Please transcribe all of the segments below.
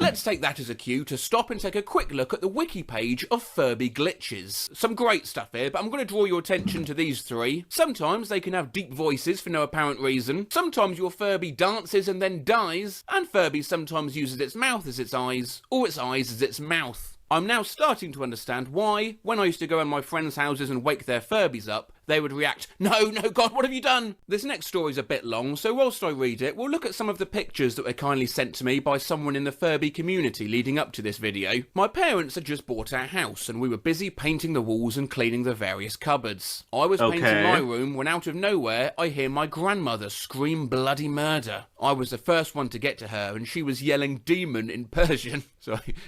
Let's take that as a cue to stop and take a quick look at the wiki page of Furby glitches. Some great stuff here, but I'm going to draw your attention to these three. Sometimes they can have deep voices for no apparent reason. Sometimes your Furby dances and then dies. And Furby sometimes uses its mouth as its eyes, or its eyes as its mouth. I'm now starting to understand why, when I used to go around my friends' houses and wake their Furbies up, they would react, no, God, what have you done? This next story's a bit long, so whilst I read it, we'll look at some of the pictures that were kindly sent to me by someone in the Furby community leading up to this video. My parents had just bought our house, and we were busy painting the walls and cleaning the various cupboards. I was painting my room when out of nowhere, I hear my grandmother scream bloody murder. I was the first one to get to her, and she was yelling demon in Persian.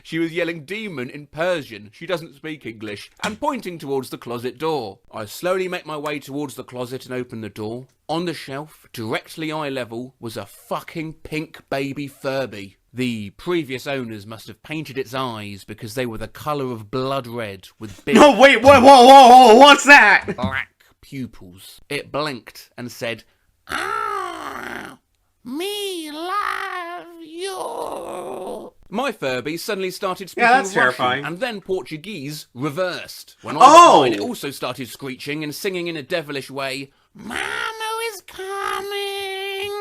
She was yelling demon in Persian. She doesn't speak English. And pointing towards the closet door. I slowly make my way towards the closet and open the door. On the shelf, directly eye level, was a fucking pink baby Furby. The previous owners must have painted its eyes because they were the colour of blood red with big... No, wait, whoa, what's that? Black pupils. It blinked and said, "Ah, me love you." My Furby suddenly started speaking Russian terrifying. And then Portuguese reversed. When I was mine, it also started screeching and singing in a devilish way, "Mama is coming."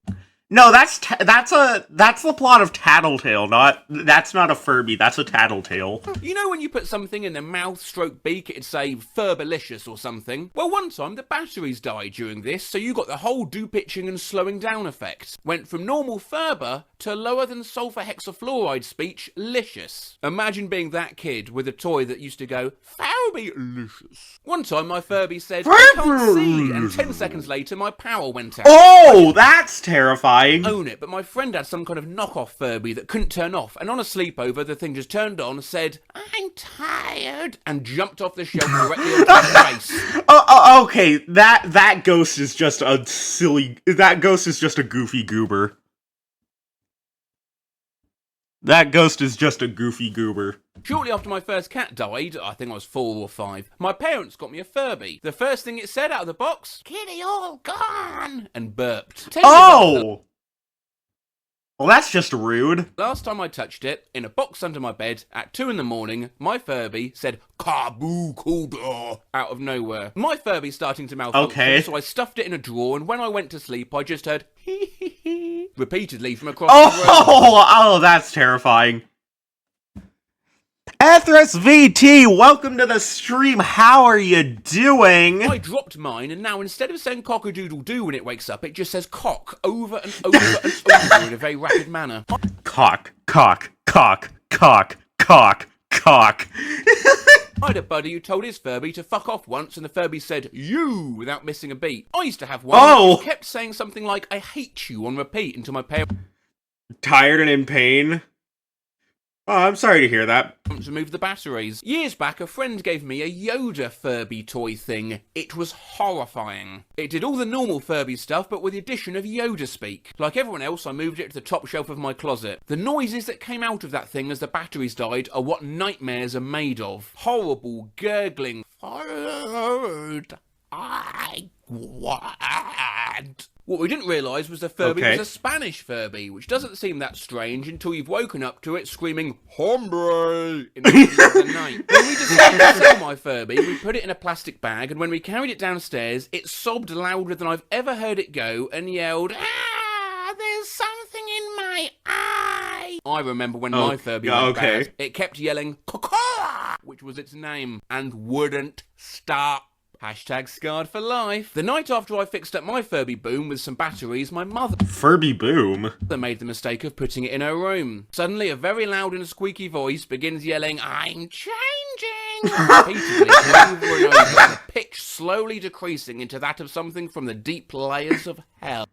No, that's the plot of Tattletale. That's not a Furby. That's a Tattletale. You know when you put something in the mouth stroke beak, it'd say Furbalicious or something? Well, one time the batteries died during this, so you got the whole do-pitching and slowing down effect. Went from normal Furber to lower than sulfur hexafluoride speech, licious. Imagine being that kid with a toy that used to go, Furby-licious. One time my Furby said, "I can't see," and 10 seconds later my power went out. Oh, that's terrifying. Own it, but my friend had some kind of knockoff Furby that couldn't turn off, and on a sleepover the thing just turned on, said, "I'm tired," and jumped off the shelf directly onto my face. Okay, that ghost is just a silly... That ghost is just a goofy goober. That ghost is just a goofy goober. Shortly after my first cat died, I think I was 4 or 5, my parents got me a Furby. The first thing it said out of the box, "Kitty all gone," and burped. Oh! Well, that's just rude. Last time I touched it, in a box under my bed, at 2 in the morning, my Furby said, "Kaboo Kuda," out of nowhere. My Furby's starting to malfunction, so I stuffed it in a drawer, and when I went to sleep, I just heard, hee hee hee, repeatedly from across the room. Oh, that's terrifying. Ethris VT, welcome to the stream. How are you doing? I dropped mine, and now instead of saying cock-a-doodle-doo when it wakes up, it just says cock over and over and over in a very rapid manner. Cock, cock, cock, cock, cock, cock. I had a buddy who told his Furby to fuck off once, and the Furby said, "you," without missing a beat. I used to have one who kept saying something like, "I hate you," on repeat until my parents... Tired and in pain? Oh, I'm sorry to hear that. Removed the batteries. Years back, a friend gave me a Yoda Furby toy thing. It was horrifying. It did all the normal Furby stuff, but with the addition of Yoda speak. Like everyone else, I moved it to the top shelf of my closet. The noises that came out of that thing as the batteries died are what nightmares are made of. Horrible, gurgling, I want. What we didn't realise was the Furby was a Spanish Furby, which doesn't seem that strange until you've woken up to it screaming, "Hombre!" in the middle of the night. When we decided to sell my Furby, we put it in a plastic bag, and when we carried it downstairs, it sobbed louder than I've ever heard it go and yelled, "Ah, there's something in my eye." I remember when my Furby went bad, it kept yelling, "Cocoa!" which was its name, and wouldn't stop. Hashtag scarred for life. The night after I fixed up my Furby boom with some batteries, my mother Furby boom made the mistake of putting it in her room. Suddenly, a very loud and squeaky voice begins yelling, "I'm changing!" repeatedly over and over, the pitch slowly decreasing into that of something from the deep layers of hell.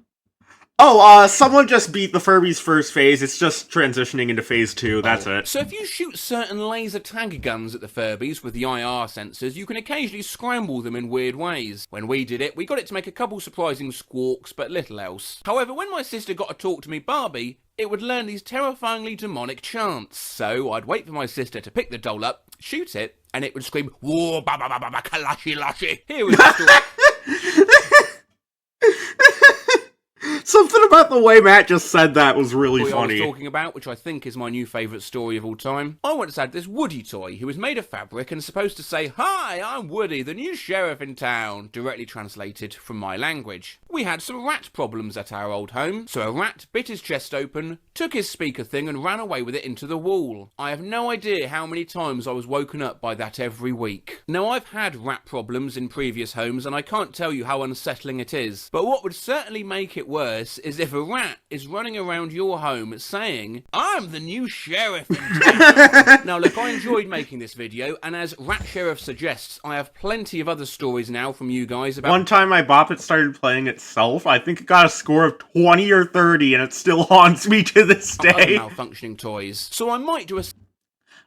Someone just beat the Furby's first phase. It's just transitioning into phase 2. That's it. So if you shoot certain laser tag guns at the Furbies with the IR sensors, you can occasionally scramble them in weird ways. When we did it, we got it to make a couple surprising squawks, but little else. However, when my sister got to talk to me Barbie, it would learn these terrifyingly demonic chants. So I'd wait for my sister to pick the doll up, shoot it, and it would scream, "Whoa, ba ba ba ba ba, kalashi lashi." Here was the story. So Something about the way Matt just said that was really toy funny. I was talking about, which I think is my new favourite story of all time. I once had this Woody toy who was made of fabric and supposed to say, "Hi, I'm Woody, the new sheriff in town," directly translated from my language. We had some rat problems at our old home, so a rat bit his chest open, took his speaker thing and ran away with it into the wall. I have no idea how many times I was woken up by that every week. Now, I've had rat problems in previous homes and I can't tell you how unsettling it is, but what would certainly make it worse is if a rat is running around your home saying, "I'm the new sheriff in town." Now look, I enjoyed making this video, and as Rat Sheriff suggests, I have plenty of other stories now from you guys about— One time my Bop It started playing itself, I think it got a score of 20 or 30, and it still haunts me to this other day. malfunctioning toys. So I might do a—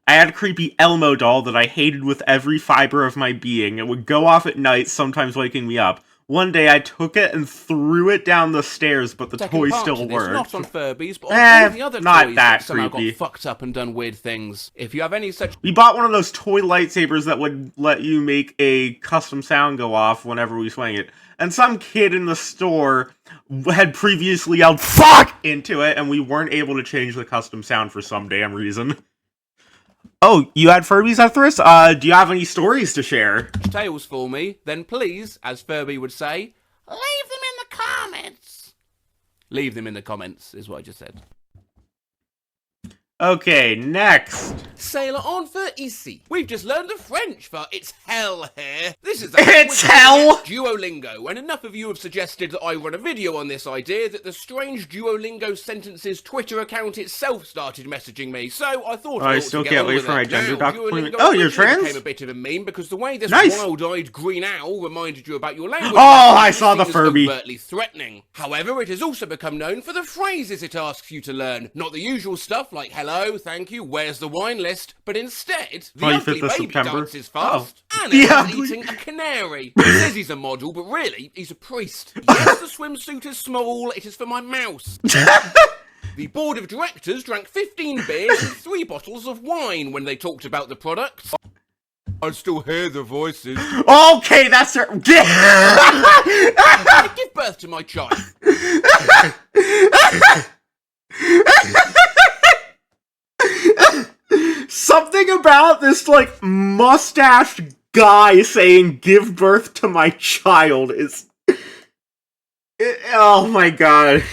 I had a creepy Elmo doll that I hated with every fiber of my being. It would go off at night, sometimes waking me up. One day I took it and threw it down the stairs, but the toy still worked. Not on Furbies, but on all the other not toys that somehow creepy. got fucked up and done weird things. If you have any such— We bought one of those toy lightsabers that would let you make a custom sound go off whenever we swing it. And some kid in the store had previously yelled "fuck" into it, and we weren't able to change the custom sound for some damn reason. Oh, you had Furbies after this? Do you have any stories to share? tales for me, then please, as Furby would say, leave them in the comments. Leave them in the comments, is what I just said. Okay, next. Sailor on for ici. We've just learned the French for "it's hell here." This is It's hell! Duolingo, and enough of you have suggested that I run a video on this idea that the strange Duolingo sentences Twitter account itself started messaging me, so I thought I ought still to get can't on wait with for my it. gender Now, document. Duolingo Oh, you're originally trans? became a bit of a meme because the way this Nice. wild-eyed green owl reminded you about your language— Oh, I saw the is Furby. overtly threatening. However, it has also become known for the phrases it asks you to learn, not the usual stuff like "hello, thank you, where's the wine list," but instead, the 25th ugly of baby September. dances fast, and Yeah. is eating a canary. He says he's a model, but really, he's a priest. Yes, the swimsuit is small, it is for my mouse. The board of directors drank 15 beers and 3 bottles of wine when they talked about the products. I still hear the voices. Okay, that's her. I give birth to my child. Something about this, like, mustached guy saying "give birth to my child" is... oh my god.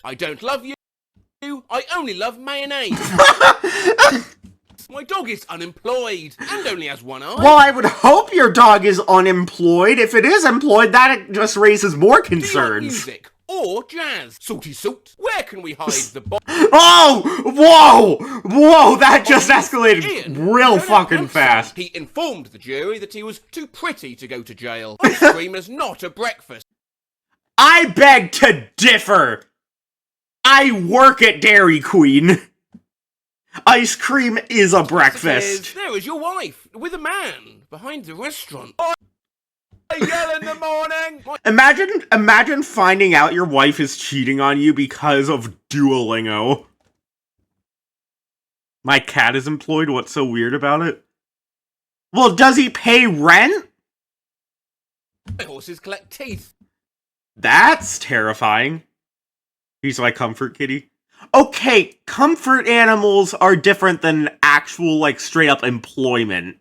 I don't love you. I only love mayonnaise. My dog is unemployed and only has one eye. Well, I would hope your dog is unemployed. If it is employed, that just raises more Do you like concerns. music or jazz? Salty salt. Where can we hide the Oh! Whoa, that just escalated Ian, real no, fucking no, fast. He informed the jury that he was too pretty to go to jail. Ice cream is not a breakfast. I beg to differ. I work at Dairy Queen. Ice cream is a breakfast. There is your wife with a man behind the restaurant. I yell in the morning. Imagine finding out your wife is cheating on you because of Duolingo. My cat is employed. What's so weird about it? Well, does he pay rent? My horses collect teeth. That's terrifying. He's my comfort kitty. Okay, comfort animals are different than actual, like, straight up employment.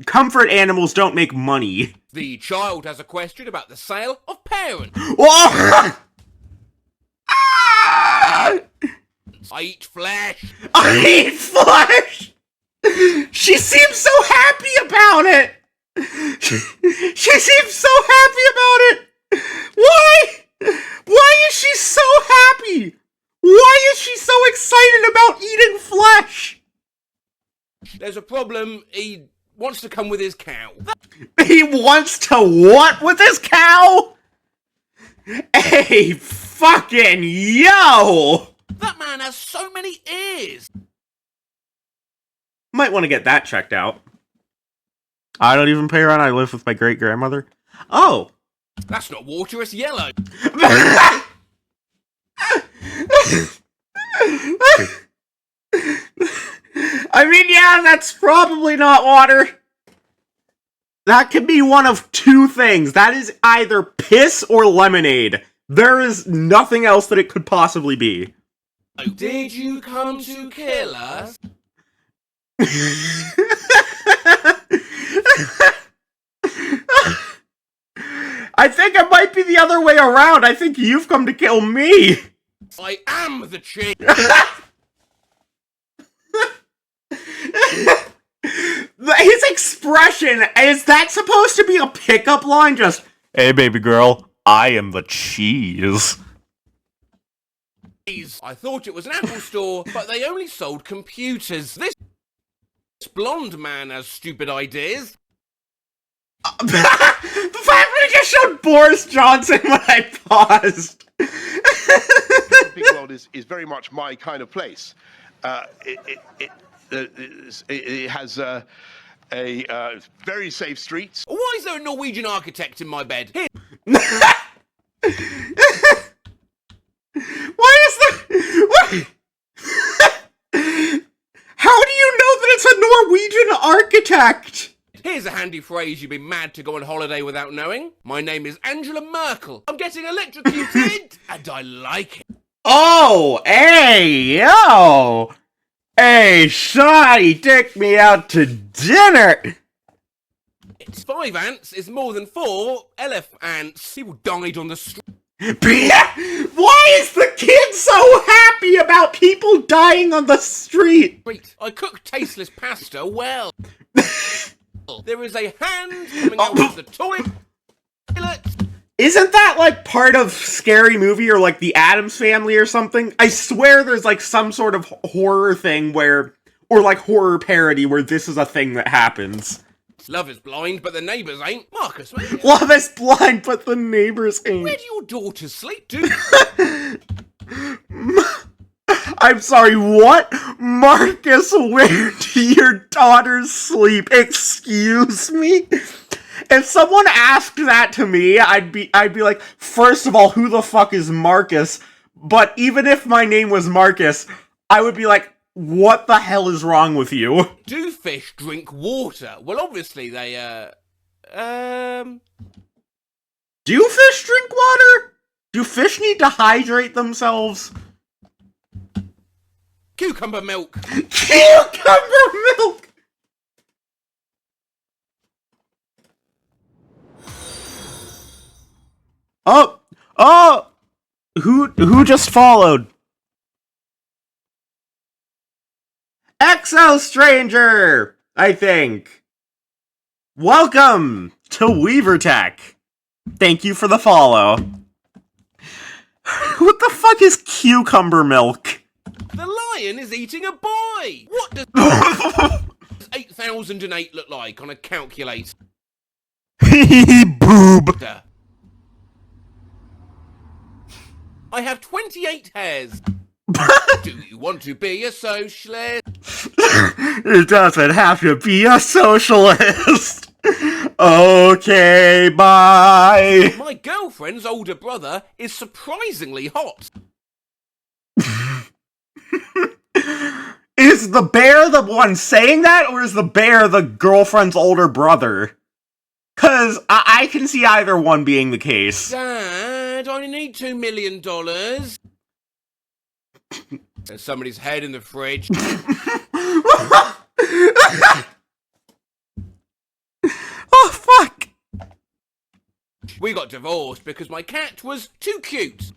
Comfort animals don't make money. The child has a question about the sale of parents. Oh! I eat flesh. I eat flesh! She seems so happy about it! She seems so happy about it! Why? Why is she so happy? Why is she so excited about eating flesh? There's a problem. He wants to come with his cow. He wants to what with his cow? Hey, fucking yo! That man has so many ears. Might want to get that checked out. I don't even pay rent. I live with my great-grandmother. Oh. That's not water, it's yellow. I mean, yeah, that's probably not water. That can be one of two things. That is either piss or lemonade. There is nothing else that it could possibly be. Did you come to kill us? I think it might be the other way around. I think you've come to kill me. I am the chief. His expression, is that supposed to be a pickup line? Just, hey baby girl, I am the cheese. I thought it was an Apple store, but they only sold computers. This blonde man has stupid ideas. The fact that it just showed Boris Johnson when I paused. The big world is very much my kind of place. It has a very safe streets. Why is there a Norwegian architect in my bed? Here. Why is that? What? How do you know that it's a Norwegian architect? Here's a handy phrase you'd be mad to go on holiday without knowing. My name is Angela Merkel. I'm getting electrocuted, and I like it. Oh, hey, yo! Hey, shawty, take me out to dinner! 5 ants is more than 4 elephants. People died on the street. Why is the kid so happy about people dying on the street? I cook tasteless pasta well. There is a hand coming out of the toilet. Isn't that like part of Scary Movie or like the Addams Family or something? I swear there's like some sort of horror thing where, or like horror parody where this is a thing that happens. Love is blind, but the neighbours ain't. Marcus, where Love is blind, but the neighbours ain't. Where do your daughters sleep, dude? I'm sorry, what? Marcus, where do your daughters sleep? Excuse me? If someone asked that to me, I'd be like, first of all, who the fuck is Marcus? But even if my name was Marcus, I would be like, what the hell is wrong with you? Do fish drink water? Well, obviously they, Do fish drink water? Do fish need to hydrate themselves? Cucumber milk. Cucumber milk! Oh! Who just followed? Exo Stranger, I think. Welcome to Weaver Tech. Thank you for the follow. What the fuck is cucumber milk? The lion is eating a boy. What does 8008 look like on a calculator? Boob. I have 28 hairs. Do you want to be a socialist? It doesn't have to be a socialist. Okay, bye. My girlfriend's older brother is surprisingly hot. Is the bear the one saying that, or is the bear the girlfriend's older brother? Cause I can see either one being the case. Dad, I only need $2 million. There's somebody's head in the fridge. Oh, fuck! We got divorced because my cat was too cute.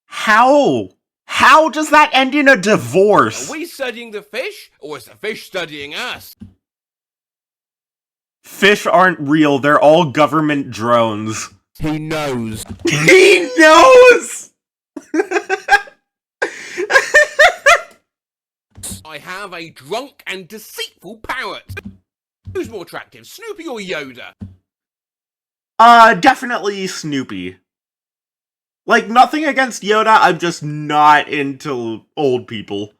How? How does that end in a divorce? Are we studying the fish, or is the fish studying us? Fish aren't real, they're all government drones. He knows. He knows! I have a drunk and deceitful parrot. Who's more attractive, Snoopy or Yoda? Definitely Snoopy. Like, nothing against Yoda, I'm just not into old people.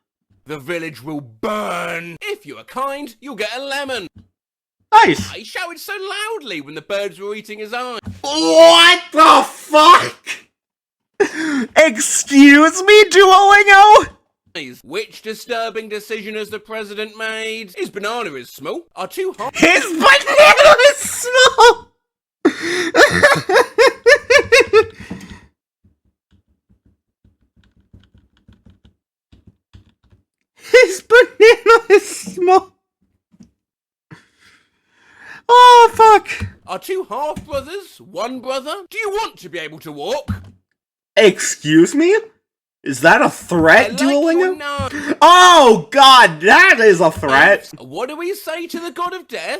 The village will burn. If you are kind, you'll get a lemon. Nice! I shouted so loudly when the birds were eating his eye. What the fuck? Excuse me, Duolingo? Which disturbing decision has the president made? His banana is small. Our two half. His banana is small! His banana is small. Oh, fuck. Our two half brothers, one brother. Do you want to be able to walk? Excuse me? Is that a threat, Duolingo? No. Oh, God, that is a threat. What do we say to the god of death?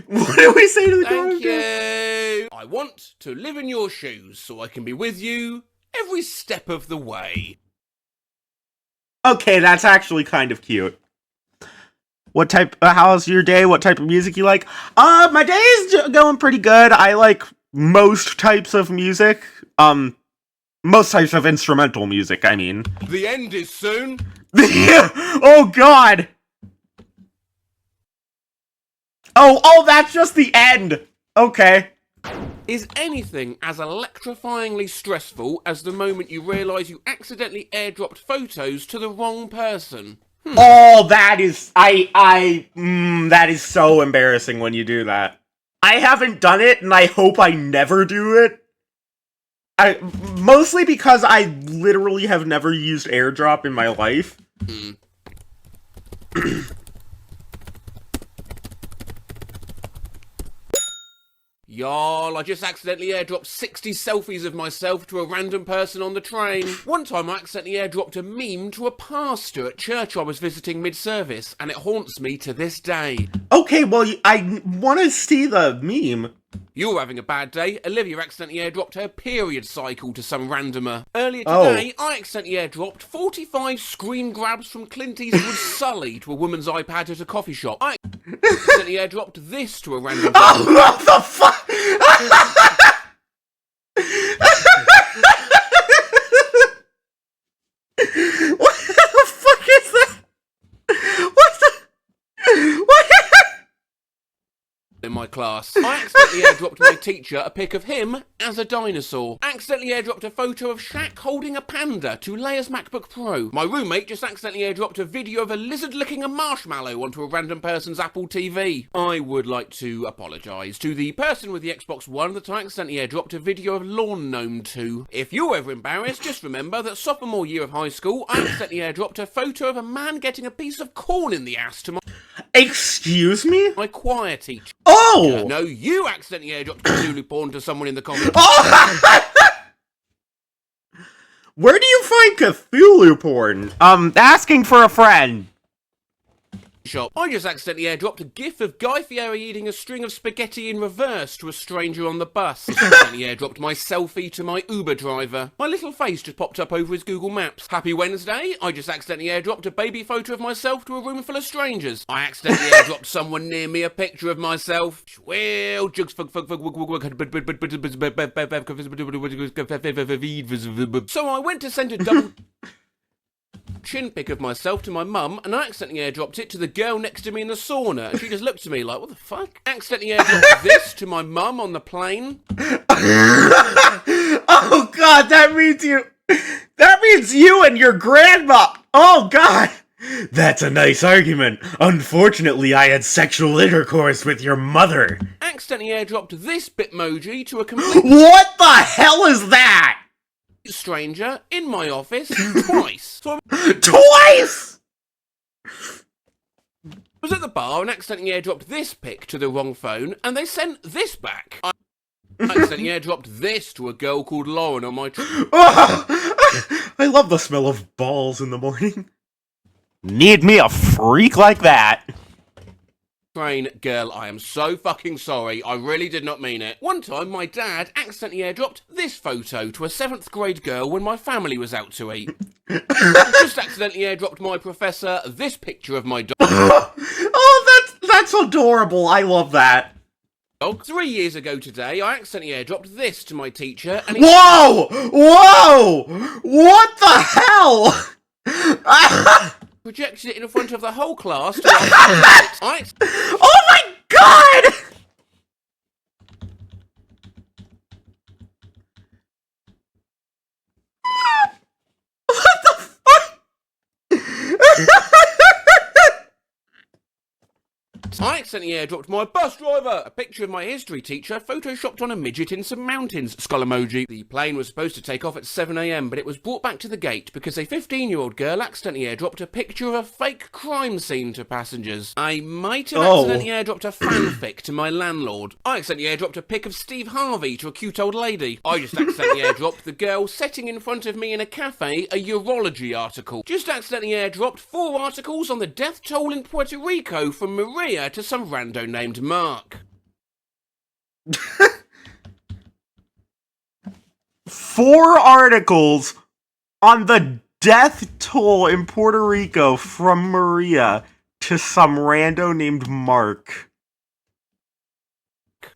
What do we say to the god Thank of death? you. I want to live in your shoes so I can be with you every step of the way. Okay, that's actually kind of cute. What type, how's your day? What type of music you like? My day is going pretty good. I like most types of music. Most types of instrumental music, I mean. The end is soon. Oh, God! Oh, that's just the end! Okay. Is anything as electrifyingly stressful as the moment you realise you accidentally airdropped photos to the wrong person? Oh, that is, that is so embarrassing when you do that. I haven't done it, and I hope I never do it. Mostly because I literally have never used airdrop in my life. Y'all, I just accidentally airdropped 60 selfies of myself to a random person on the train. One time I accidentally airdropped a meme to a pastor at church I was visiting mid-service, and it haunts me to this day. Okay, well, I want to see the meme. You were having a bad day. Olivia accidentally airdropped her period cycle to some randomer. Earlier today, I accidentally airdropped 45 screen grabs from Clint Eastwood's Sully to a woman's iPad at a coffee shop. I accidentally airdropped this to a random person. Oh, what the fuck? What the fuck is that? What the... What? In my class. I accidentally airdropped my teacher a pic of him as a dinosaur. Accidentally airdropped a photo of Shaq holding a panda to Leia's MacBook Pro. My roommate just accidentally airdropped a video of a lizard licking a marshmallow onto a random person's Apple TV. I would like to apologise to the person with the Xbox One that I accidentally airdropped a video of Lawn Gnome to. If you're ever embarrassed, just remember that sophomore year of high school, I accidentally airdropped a photo of a man getting a piece of corn in the ass to Excuse me? my choir teacher. Oh! No, you accidentally airdropped Cthulhu porn to someone in the comments. Oh! Where do you find Cthulhu porn? Asking for a friend. Shop. I just accidentally airdropped a gif of Guy Fieri eating a string of spaghetti in reverse to a stranger on the bus. I accidentally airdropped my selfie to my Uber driver. My little face just popped up over his Google Maps. Happy Wednesday. I just accidentally airdropped a baby photo of myself to a room full of strangers. I accidentally airdropped someone near me a picture of myself. Well, jugs So I went to send a double chin pic of myself to my mum, and I accidentally airdropped it to the girl next to me in the sauna, and she just looked at me like, what the fuck? Accidentally airdropped this to my mum on the plane. Oh god, that means you and your grandma. Oh god. That's a nice argument. Unfortunately, I had sexual intercourse with your mother. Accidentally airdropped this bitmoji to a complete What the hell is that? stranger in my office twice. So Twice? I was at the bar and accidentally airdropped this pic to the wrong phone, and they sent this back. I accidentally airdropped this to a girl called Lauren on my Oh, I love the smell of balls in the morning. Need me a freak like that. train. Girl, I am so fucking sorry. I really did not mean it. One time, my dad accidentally airdropped this photo to a 7th grade girl when my family was out to eat. Just accidentally airdropped my professor this picture of my dog. Oh, that's adorable. I love that. 3 years ago today, I accidentally airdropped this to my teacher, and Whoa! Whoa! What the hell? projected it in front of the whole class to I Oh my god! What the fuck? I accidentally airdropped my bus driver a picture of my history teacher photoshopped on a midget in some mountains, skull emoji. The plane was supposed to take off at 7 AM, but it was brought back to the gate because a 15-year-old girl accidentally airdropped a picture of a fake crime scene to passengers. I might have accidentally airdropped a fanfic to my landlord. I accidentally airdropped a pic of Steve Harvey to a cute old lady. I just accidentally airdropped the girl sitting in front of me in a cafe a urology article. Just accidentally airdropped 4 articles on the death toll in Puerto Rico from Maria to some rando named Mark. 4 articles on the death toll in Puerto Rico from Maria to some rando named Mark.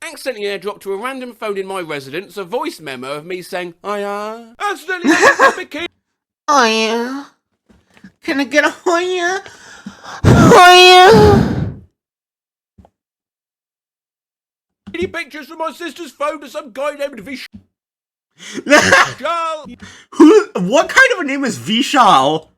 Accidentally airdropped to a random phone in my residence a voice memo of me saying, "Hiya." Accidentally airdropped a bikini. Hiya. Can I get a hiya? Hiya. Pictures from my sister's phone to some guy named Vishal. What kind of a name is Vishal?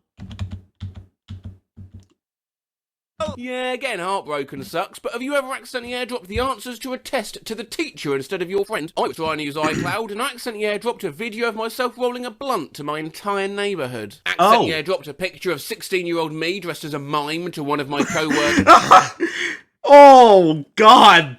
Yeah, getting heartbroken sucks, but have you ever accidentally airdropped the answers to a test to the teacher instead of your friend? I was trying to use iCloud and I accidentally airdropped a video of myself rolling a blunt to my entire neighbourhood. Accidentally airdropped a picture of 16-year-old me dressed as a mime to one of my co-workers. Oh, God.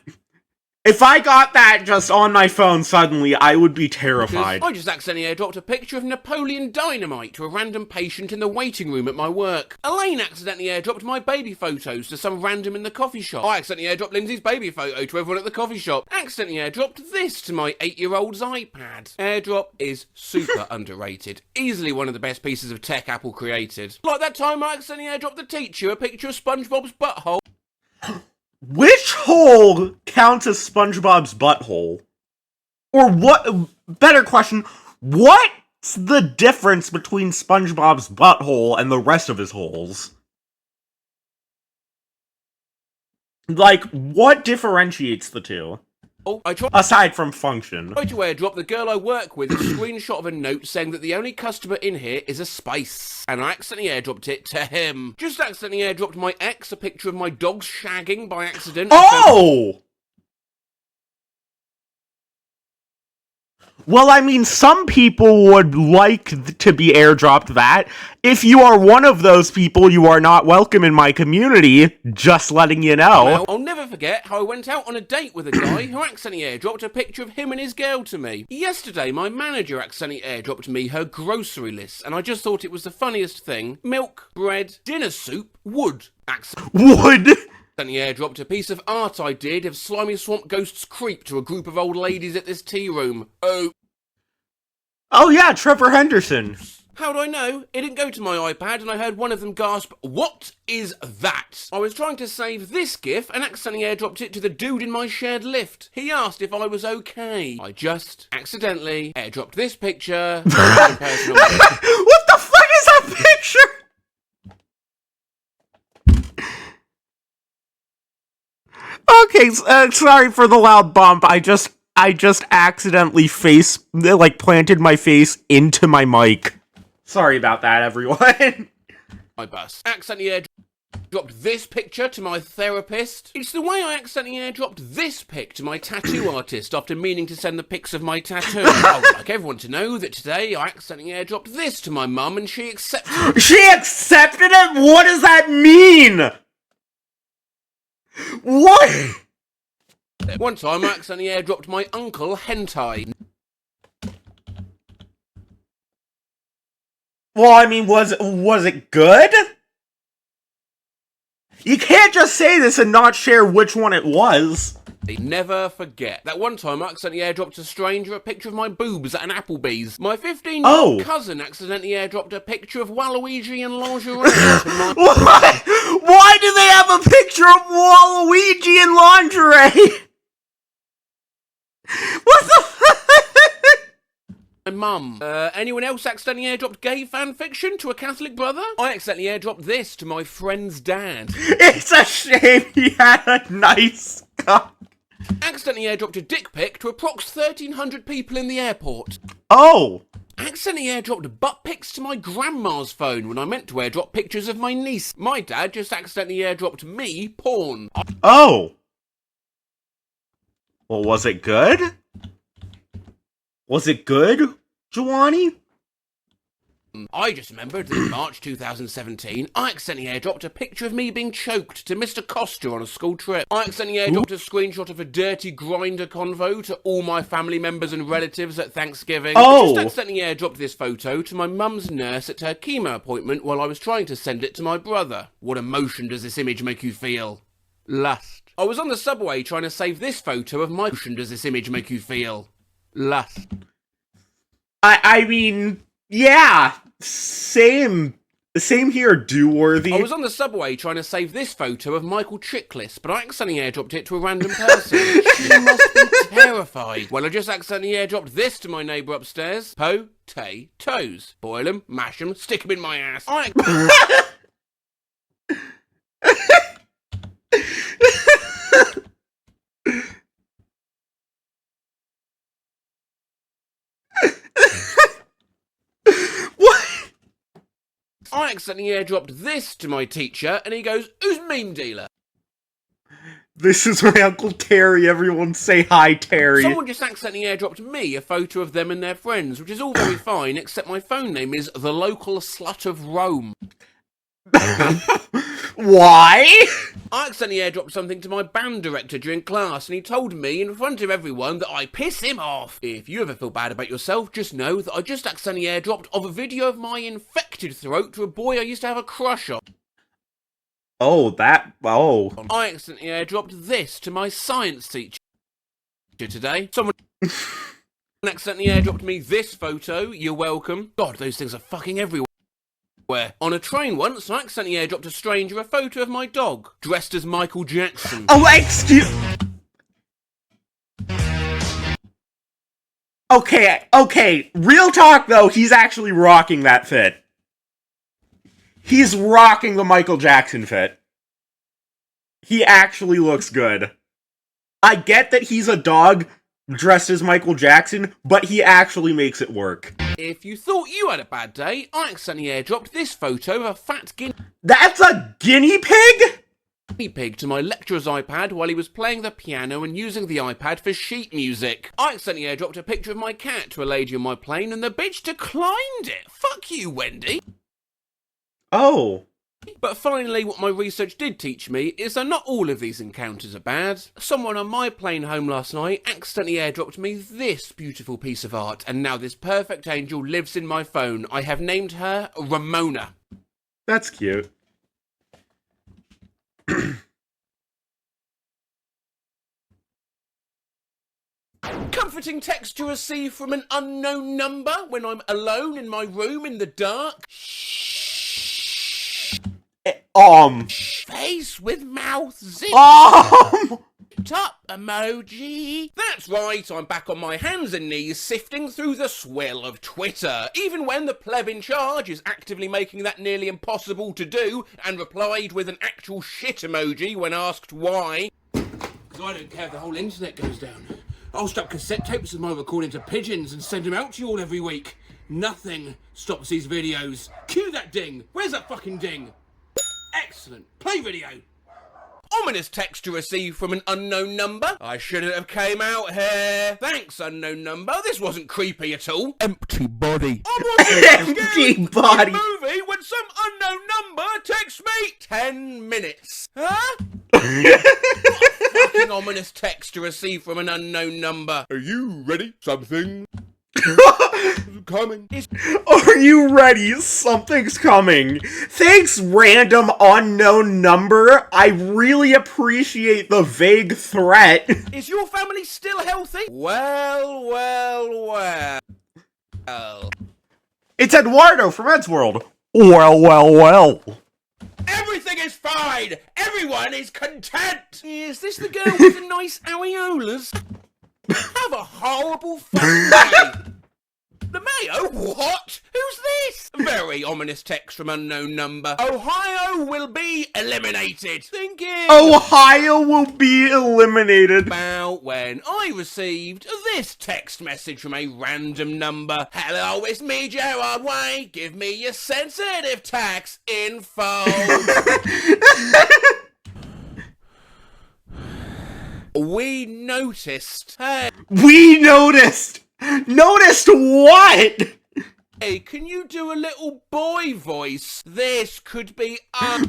If I got that just on my phone suddenly, I would be terrified. I just accidentally airdropped a picture of Napoleon Dynamite to a random patient in the waiting room at my work. Elaine accidentally airdropped my baby photos to some random in the coffee shop. I accidentally airdropped Lindsay's baby photo to everyone at the coffee shop. Accidentally airdropped this to my 8-year-old's iPad. Airdrop is super underrated. Easily one of the best pieces of tech Apple created. Like that time I accidentally airdropped the teacher a picture of SpongeBob's butthole. Which hole counts as SpongeBob's butthole? Or what, better question, what's the difference between SpongeBob's butthole and the rest of his holes? Like, what differentiates the two? Aside from function. I tried to airdrop the girl I work with a screenshot of a note saying that the only customer in here is a spice. And I accidentally airdropped it to him. Just accidentally airdropped my ex a picture of my dogs shagging by accident. Oh! Well, I mean, some people would like to be airdropped that. If you are one of those people, you are not welcome in my community, just letting you know. Well, I'll never forget how I went out on a date with a guy who accidentally airdropped a picture of him and his girl to me. Yesterday, my manager accidentally airdropped me her grocery list, and I just thought it was the funniest thing. Milk, bread, dinner soup, wood. Wood? Accidentally airdropped a piece of art I did of slimy swamp ghosts creep to a group of old ladies at this tea room. Oh yeah, Trevor Henderson. How do I know? It didn't go to my iPad and I heard one of them gasp, "What is that?" I was trying to save this GIF and accidentally airdropped it to the dude in my shared lift. He asked if I was okay. I just accidentally airdropped this picture. What the fuck is that picture? Okay, sorry for the loud bump. I just accidentally planted my face into my mic. Sorry about that, everyone. My bus. Accidentally airdropped this picture to my therapist. It's the way I accidentally airdropped this pic to my tattoo artist after meaning to send the pics of my tattoo. I would like everyone to know that today I accidentally airdropped this to my mum and she accepted it. She accepted it? What does that mean? What? One time I accidentally airdropped my uncle hentai. Well, I mean, was it good? You can't just say this and not share which one it was. They never forget. That one time I accidentally airdropped a stranger a picture of my boobs at an Applebee's. My 15-year-old cousin accidentally airdropped a picture of Waluigi and lingerie. Why do they have a picture of Waluigi in lingerie? What the fuck? My mum. Anyone else accidentally airdropped gay fanfiction to a Catholic brother? I accidentally airdropped this to my friend's dad. It's a shame he had a nice cock. Accidentally airdropped a dick pic to approx 1,300 people in the airport. Oh. accidentally airdropped butt pics to my grandma's phone when I meant to airdrop pictures of my niece. My dad just accidentally airdropped me porn. Oh! Well, was it good? Was it good, Giovanni? I just remembered that in March 2017, I accidentally airdropped a picture of me being choked to Mr. Costa on a school trip. I accidentally airdropped a screenshot of a dirty grinder convo to all my family members and relatives at Thanksgiving. Oh! I just accidentally airdropped this photo to my mum's nurse at her chemo appointment while I was trying to send it to my brother. What emotion does this image make you feel? Lust. I was on the subway trying to save this photo of my emotion does this image make you feel? Lust. I mean, yeah, same here, do-worthy. I was on the subway trying to save this photo of Michael Chiklis, but I accidentally airdropped it to a random person. She must be terrified. Well, I just accidentally airdropped this to my neighbour upstairs. Po-tay-toes. Boil 'em, mash 'em, stick 'em in my ass. I accidentally airdropped this to my teacher, and he goes, "Who's meme dealer?" This is my Uncle Terry. Everyone say hi, Terry. Someone just accidentally airdropped me a photo of them and their friends, which is all very fine, except my phone name is the local slut of Rome. Why? I accidentally airdropped something to my band director during class, and he told me in front of everyone that I piss him off. If you ever feel bad about yourself, just know that I just accidentally airdropped of a video of my infected throat to a boy I used to have a crush on. Oh, I accidentally airdropped this to my science teacher today. Someone accidentally airdropped me this photo. You're welcome. God, those things are fucking everywhere. On a train once, I accidentally airdropped a stranger a photo of my dog, dressed as Michael Jackson. Oh, excuse... Okay, real talk though, he's actually rocking that fit. He's rocking the Michael Jackson fit. He actually looks good. I get that he's a dog dressed as Michael Jackson, but he actually makes it work. If you thought you had a bad day, I accidentally airdropped this photo of a fat guinea That's a guinea pig? pig to my lecturer's iPad while he was playing the piano and using the iPad for sheet music. I accidentally airdropped a picture of my cat to a lady on my plane and the bitch declined it. Fuck you, Wendy. Oh. But finally, what my research did teach me is that not all of these encounters are bad. Someone on my plane home last night accidentally airdropped me this beautiful piece of art, and now this perfect angel lives in my phone. I have named her Ramona. That's cute. Comforting text to receive from an unknown number when I'm alone in my room in the dark. Face with mouth zip. Top emoji. That's right, I'm back on my hands and knees sifting through the swill of Twitter, even when the pleb in charge is actively making that nearly impossible to do, and replied with an actual shit emoji when asked why. Because I don't care if the whole internet goes down. I'll strap cassette tapes of my recording to pigeons and send them out to you all every week. Nothing stops these videos. Cue that ding. Where's that fucking ding? Excellent. Play video. Ominous text to receive from an unknown number. I shouldn't have came out here. Thanks, unknown number. This wasn't creepy at all. Empty body. Empty body. Movie when some unknown number texts me 10 minutes. Huh? What a fucking ominous text to receive from an unknown number. Are you ready? Something coming. Are you ready? Something's coming. Thanks, random unknown number. I really appreciate the vague threat. Is your family still healthy? Well. It's Eduardo from Ed's World. Well. Everything is fine. Everyone is content. Is this the girl with the nice areolas? Have a horrible fucking day. The mayo? What? Who's this? Very ominous text from unknown number. Ohio will be eliminated. Thinking Ohio will be eliminated. about when I received this text message from a random number. Hello, it's me, Gerard Way. Give me your sensitive tax info. We noticed. We noticed. Noticed what? Hey, can you do a little boy voice? This could be What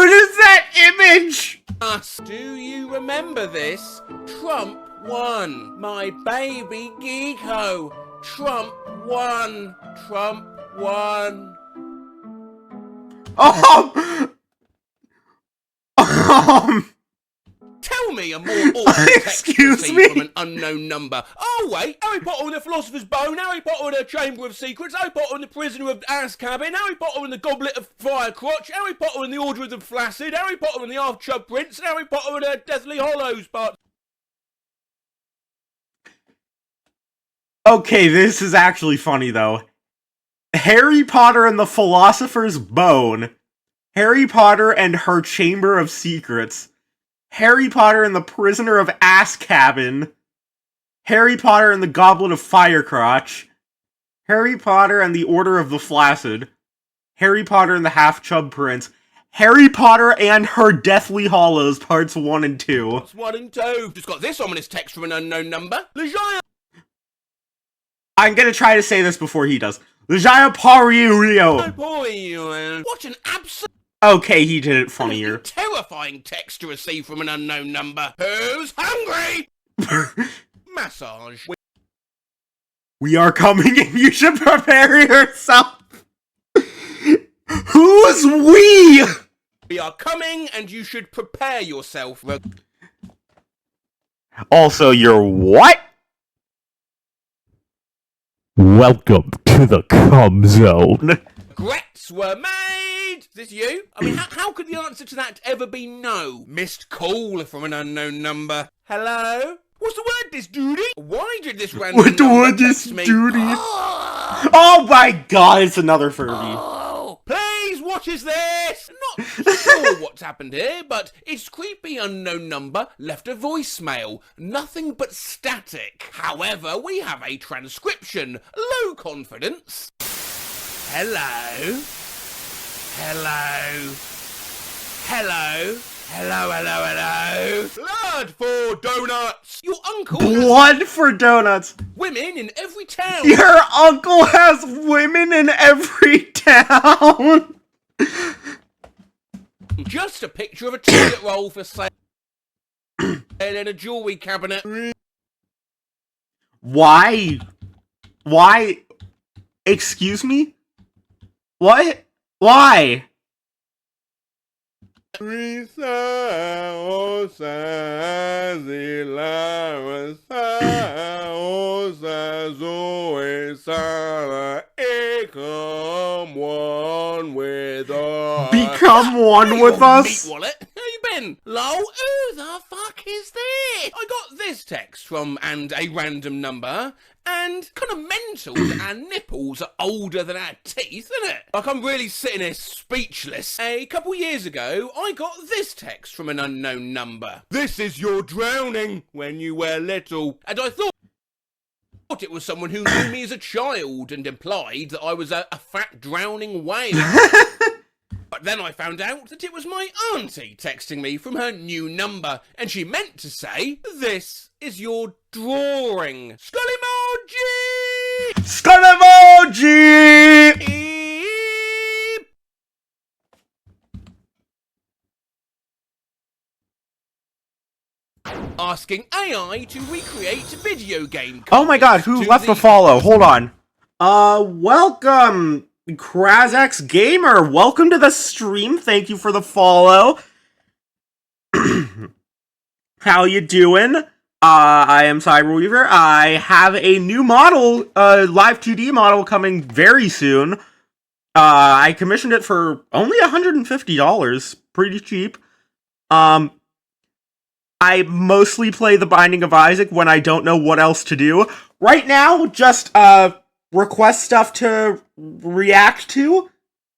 is that image? us. Do you remember this? Trump won. My baby geeko. Trump won. Trump won. Tell me a more awkward text Excuse received me? from an unknown number. Oh wait, Harry Potter and the Philosopher's Bone, Harry Potter and the Chamber of Secrets, Harry Potter and the Prisoner of Azkaban, Harry Potter and the Goblet of Firecrotch, Harry Potter and the Order of the Flaccid, Harry Potter and the Half-Chub Prince, and Harry Potter and the Deathly Hollows part. Okay, this is actually funny though. Harry Potter and the Philosopher's Bone, Harry Potter and her Chamber of Secrets, Harry Potter and the Prisoner of Azkaban, Harry Potter and the Goblet of Firecrotch, Harry Potter and the Order of the Flaccid, Harry Potter and the Half-Chub Prince, Harry Potter and her Deathly Hollows parts 1 and 2. That's 1 and 2. Just got this ominous text from an unknown number. Legia. I'm gonna try to say this before he does. Legia Pario. Boy, what an absolute Okay, he did it funnier. terrifying text to receive from an unknown number. Who's hungry? Massage. We are coming and you should prepare yourself. Who's we? We are coming and you should prepare yourself. Also, you're what? Welcome to the cum zone. Regrets were made. Is this you? I mean, how could the answer to that ever be no? Missed call from an unknown number. Hello? What's the word, this duty? Why did this random What the number word, this text me? duty? Oh, Oh my god, it's another Furby. oh, please, what is this? Not sure what's happened here, but its creepy unknown number left a voicemail. Nothing but static. However, we have a transcription. Low confidence. Hello? Hello? Hello? Hello, hello, hello. Blood for donuts. Your uncle has Blood for donuts. women in every town. Your uncle has women in every town. Just a picture of a toilet roll for sale in a jewelry cabinet. Why? Why? Excuse me? What? Why? Become one with us? Meat wallet. How you been? Lol, who the fuck is this? I got this text from a random number, and kind of mental that our nipples are older than our teeth, isn't it? Like, I'm really sitting here speechless. A couple years ago, I got this text from an unknown number. This is your drowning when you were little. And I thought it was someone who knew me as a child and implied that I was a fat drowning whale. But then I found out that it was my auntie texting me from her new number, and she meant to say, "This is your drawing." Skull emoji! Skull emoji! Eep. Asking AI to recreate video game Oh my god, who to left the- a follow? Hold on. Welcome, Krazax Gamer. Welcome to the stream. Thank you for the follow. How you doing? I am Cyberweaver. I have a new model, live 2D model coming very soon. I commissioned it for only $150. Pretty cheap. I mostly play The Binding of Isaac when I don't know what else to do. Right now, just request stuff to react to.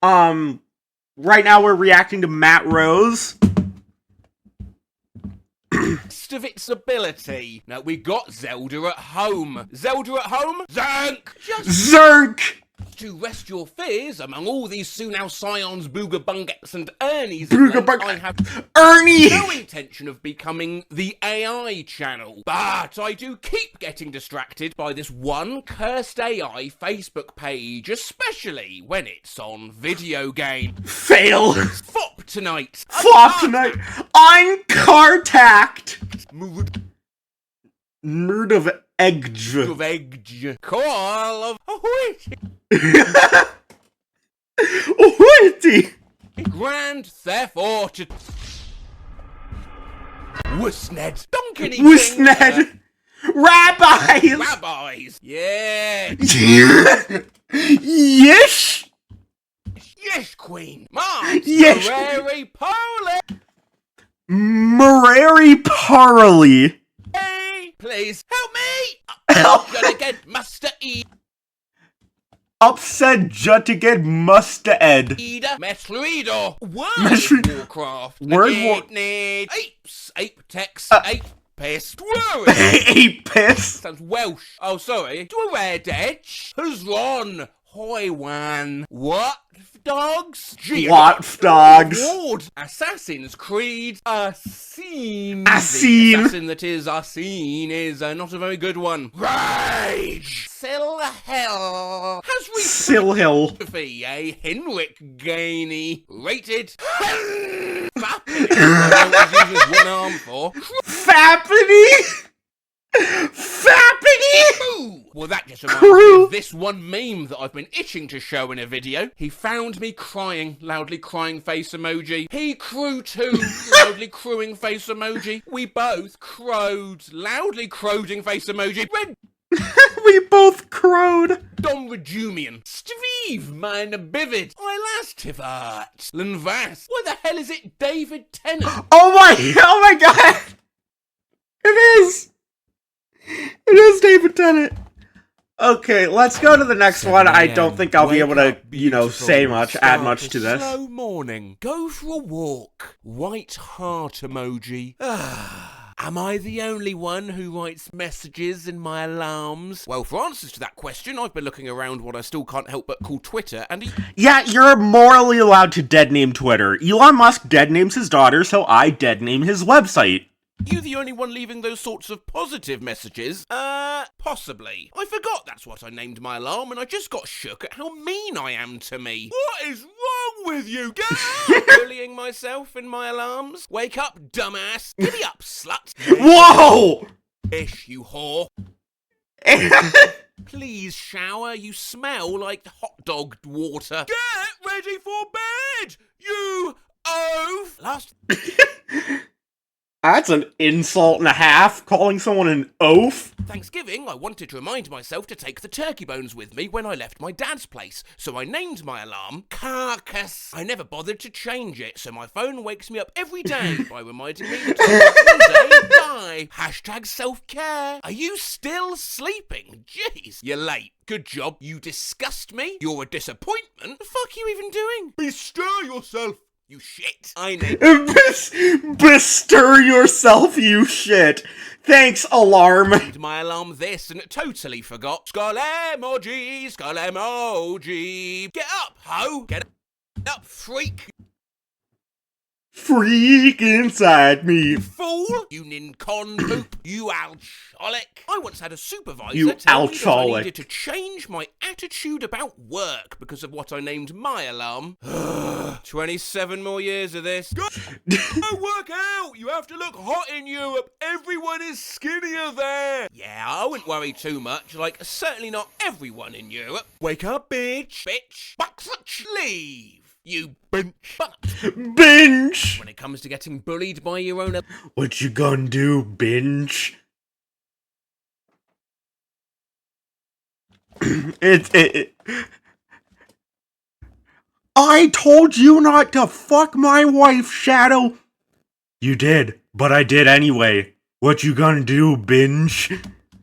Right now we're reacting to Matt Rose. Of its ability. Now, we got Zelda at home. Zelda at home? Zerk! Just Zerk! to rest your fears among all these Sunao Scions, Booga Bungets, and Ernies, I have Ernie! no intention of becoming the AI channel. But I do keep getting distracted by this one cursed AI Facebook page, especially when it's on video game. Fail! Fop tonight! Flop tonight! I'm car-tacked! Murd of Edge. Of edge. Call of Witty! Grand Theft Auto. Wussned. Donkey Wussned! Rabbis! Rabbis. Yeah. Yes! Yes, Queen. Mars. Yes. Murray Poland. Murray Parley. Hey, please help me. Help. Gonna get Master Upset Juttigan Mustard. Metruido. Metru- Word Warcraft. Word War- Need apes. Ape text. Ape piss. Word. Ape piss. Sounds Welsh. Oh, sorry. Do a red edge. Who's Ron? Hoywan. What? Dogs? What dogs? Ward. Assassin's Creed. Scene. Assassin. The assassin that is Assassin is not a very good one. Rage. Silhill. Has Silhill. reached a Henrik Gainey. Rated. Fapping. One arm for. Fappity. Fappity. Ooh. Well, that just reminds me of this one meme that I've been itching to show in a video. He found me crying, loudly crying face emoji. He crew too, loudly crowing face emoji. We both crowed, loudly crowding face emoji. Red We both crowed. Dom Rejumian. Steve, mine bivid. I last tivart. Lenvas. Why the hell is it David Tennant? Oh my god. It is. It is David Tennant. Okay, let's go to the next one. I don't think I'll be able to, say much, add much to this. Slow morning. Go for a walk. White heart emoji. Am I the only one who writes messages in my alarms? Well, for answers to that question, I've been looking around what I still can't help but call Twitter, and Yeah, you're morally allowed to dead name Twitter. Elon Musk dead names his daughter, so I dead name his website. you the only one leaving those sorts of positive messages? Possibly. I forgot that's what I named my alarm, and I just got shook at how mean I am to me. What is wrong with you? Get up! Bullying myself in my alarms? Wake up, dumbass. Giddy up, slut. Whoa! Ish, you whore. Please shower, you smell like hot dog water. Get ready for bed, you oaf! Last... That's an insult and a half, calling someone an oaf. Thanksgiving, I wanted to remind myself to take the turkey bones with me when I left my dad's place, so I named my alarm Carcass. I never bothered to change it, so my phone wakes me up every day by reminding me that one day die. Hashtag self-care. Are you still sleeping? Jeez, you're late. Good job. You disgust me. You're a disappointment. The fuck are you even doing? Bestir yourself. You shit. I know. Bestir yourself, you shit. Thanks, alarm. My alarm this and totally forgot. Skull emoji, skull emoji. Get up, ho. Get up, freak. Freak inside me. Fool. You nincon poop. You alcoholic. I once had a supervisor You tell me that I alcoholic. needed to change my attitude about work because of what I named my alarm. 27 more years of this. Go work out. You have to look hot in Europe. Everyone is skinnier there. Yeah, I wouldn't worry too much. Like, certainly not everyone in Europe. Wake up, bitch. Bitch. Bucksuch. Leave. You bench. But Binge. when it comes to getting bullied by your own... What you gonna do, binge? I told you not to fuck my wife, Shadow. You did, but I did anyway. What you gonna do, binge?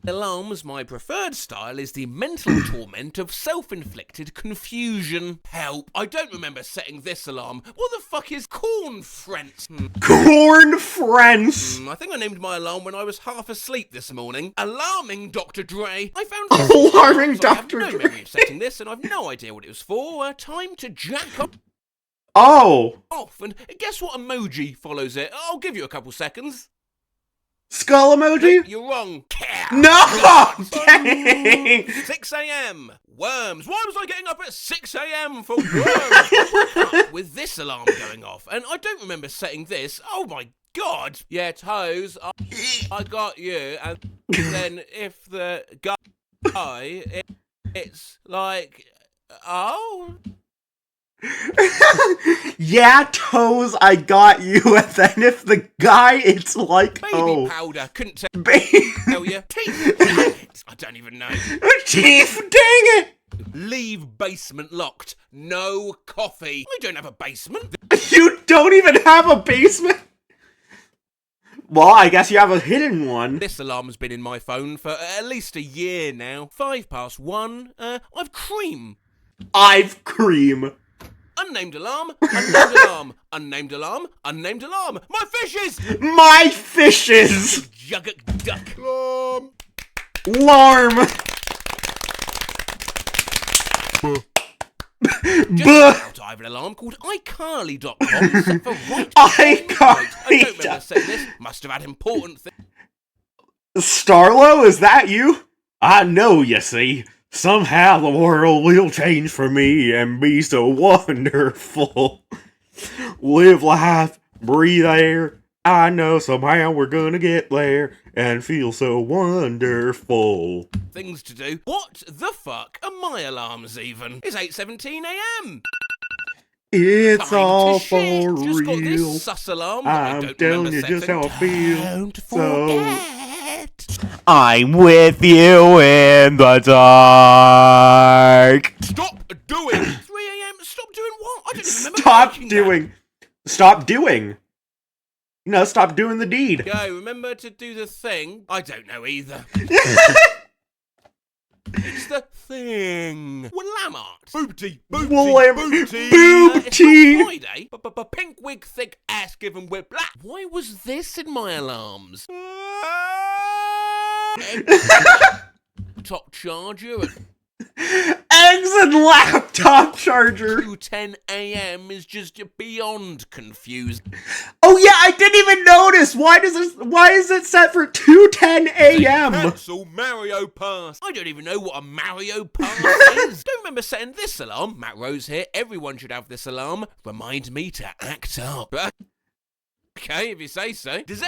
alarms, my preferred style is the mental torment of self-inflicted confusion. Help, I don't remember setting this alarm. What the fuck is corn friends? Corn friends. I think I named my alarm when I was half asleep this morning. Alarming Dr. Dre. I found this Alarming so I have Dr. no Dre. memory of setting this, and I've no idea what it was for. Time to jack up Oh, off, and guess what emoji follows it? I'll give you a couple seconds. skull emoji? You're wrong. No! Dang! 6 a.m. Worms. Why was I getting up at 6 a.m. for worms? I woke up with this alarm going off, and I don't remember setting this. Oh my god. Yeah, Toes, I got you, and then if the guy, it's like, oh... Yeah, Toes, I got you. And then if the guy, it's like, Baby powder. Couldn't baby tell you. Teeth. Damn it. I don't even know. teeth, dang it! Leave basement locked. No coffee. I don't have a basement. You don't even have a basement? Well, I guess you have a hidden one. This alarm's been in my phone for at least a year now. 1:05. I've cream. I've cream. Unnamed alarm. Unnamed alarm. Unnamed alarm. Unnamed alarm. My fishes. My fishes! Jugguk duck. Alarm. Larm! Just Buh! out, I have an alarm called iCarly.com set for right. I don't remember saying this. Must have had important things. Starlo, is that you? I know, you see. Somehow the world will change for me and be so wonderful. Live life, breathe air. I know somehow we're gonna get there and feel so wonderful. Things to do. What the fuck are my alarms even? It's 8:17 a.m. It's Time all to shit. for Just got real. this sus alarm that I I'm don't telling remember you just setting. how I feel. Don't So forget. I'm with you in the dark. Stop doing 3 a.m. Stop doing what? I don't even remember stop making doing. Stop doing. No, stop doing the deed. that. Go, remember to do the thing? I don't know either. It's the thing. Willamart. Boobty. Boobty. It's not Friday. Pink wig, thick ass given with black. Why was this in my alarms? Top charger at Eggs and laptop charger. 2:10 a.m. is just beyond confused. Oh yeah, I didn't even notice. Why is it set for 2:10 a.m.? Cancel Mario Pass. I don't even know what a Mario Pass is. Don't remember setting this alarm. Matt Rose here. Everyone should have this alarm. Remind me to act up. Okay, if you say so. Does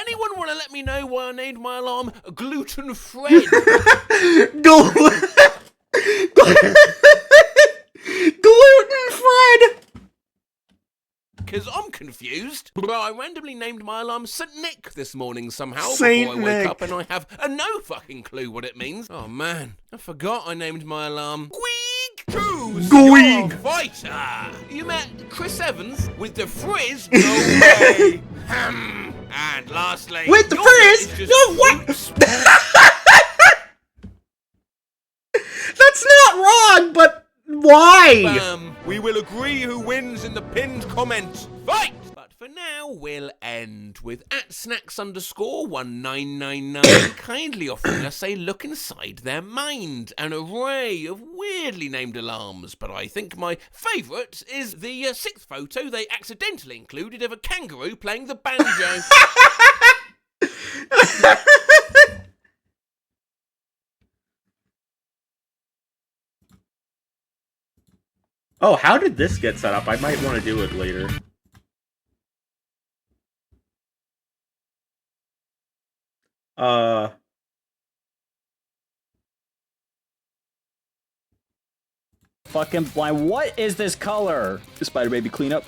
anyone want to let me know why I named my alarm Gluten Fred? Gluten Fred. Because I'm confused. I randomly named my alarm St. Nick this morning somehow Saint before I woke Nick. up, and I have no fucking clue what it means. Oh man, I forgot I named my alarm Squeak! Choose Squeak! your fighter! You met Chris Evans with the frizz? No way! And lastly, With the your frizz? bet is just No, what? roots. That's not wrong, but why? Bam. We will agree who wins in the pinned comment. Fight! But for now, we'll end with @snacks_1999 kindly offering us a look inside their mind. An array of weirdly named alarms, but I think my favourite is the 6th photo they accidentally included of a kangaroo playing the banjo. Oh, how did this get set up? I might want to do it later. Fucking blind. What is this color? Spider baby cleanup.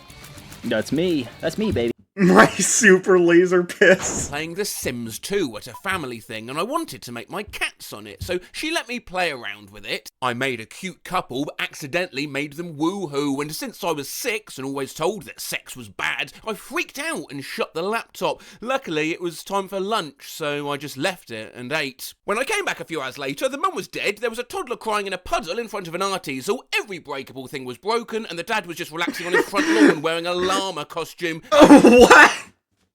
That's me. That's me, baby. My super laser piss. playing The Sims 2 at a family thing, and I wanted to make my cats on it, so she let me play around with it. I made a cute couple, but accidentally made them woohoo, and since I was 6 and always told that sex was bad, I freaked out and shut the laptop. Luckily, it was time for lunch, so I just left it and ate. When I came back a few hours later, the mum was dead, there was a toddler crying in a puddle in front of an art easel, every breakable thing was broken, and the dad was just relaxing on his front lawn wearing a llama costume. What?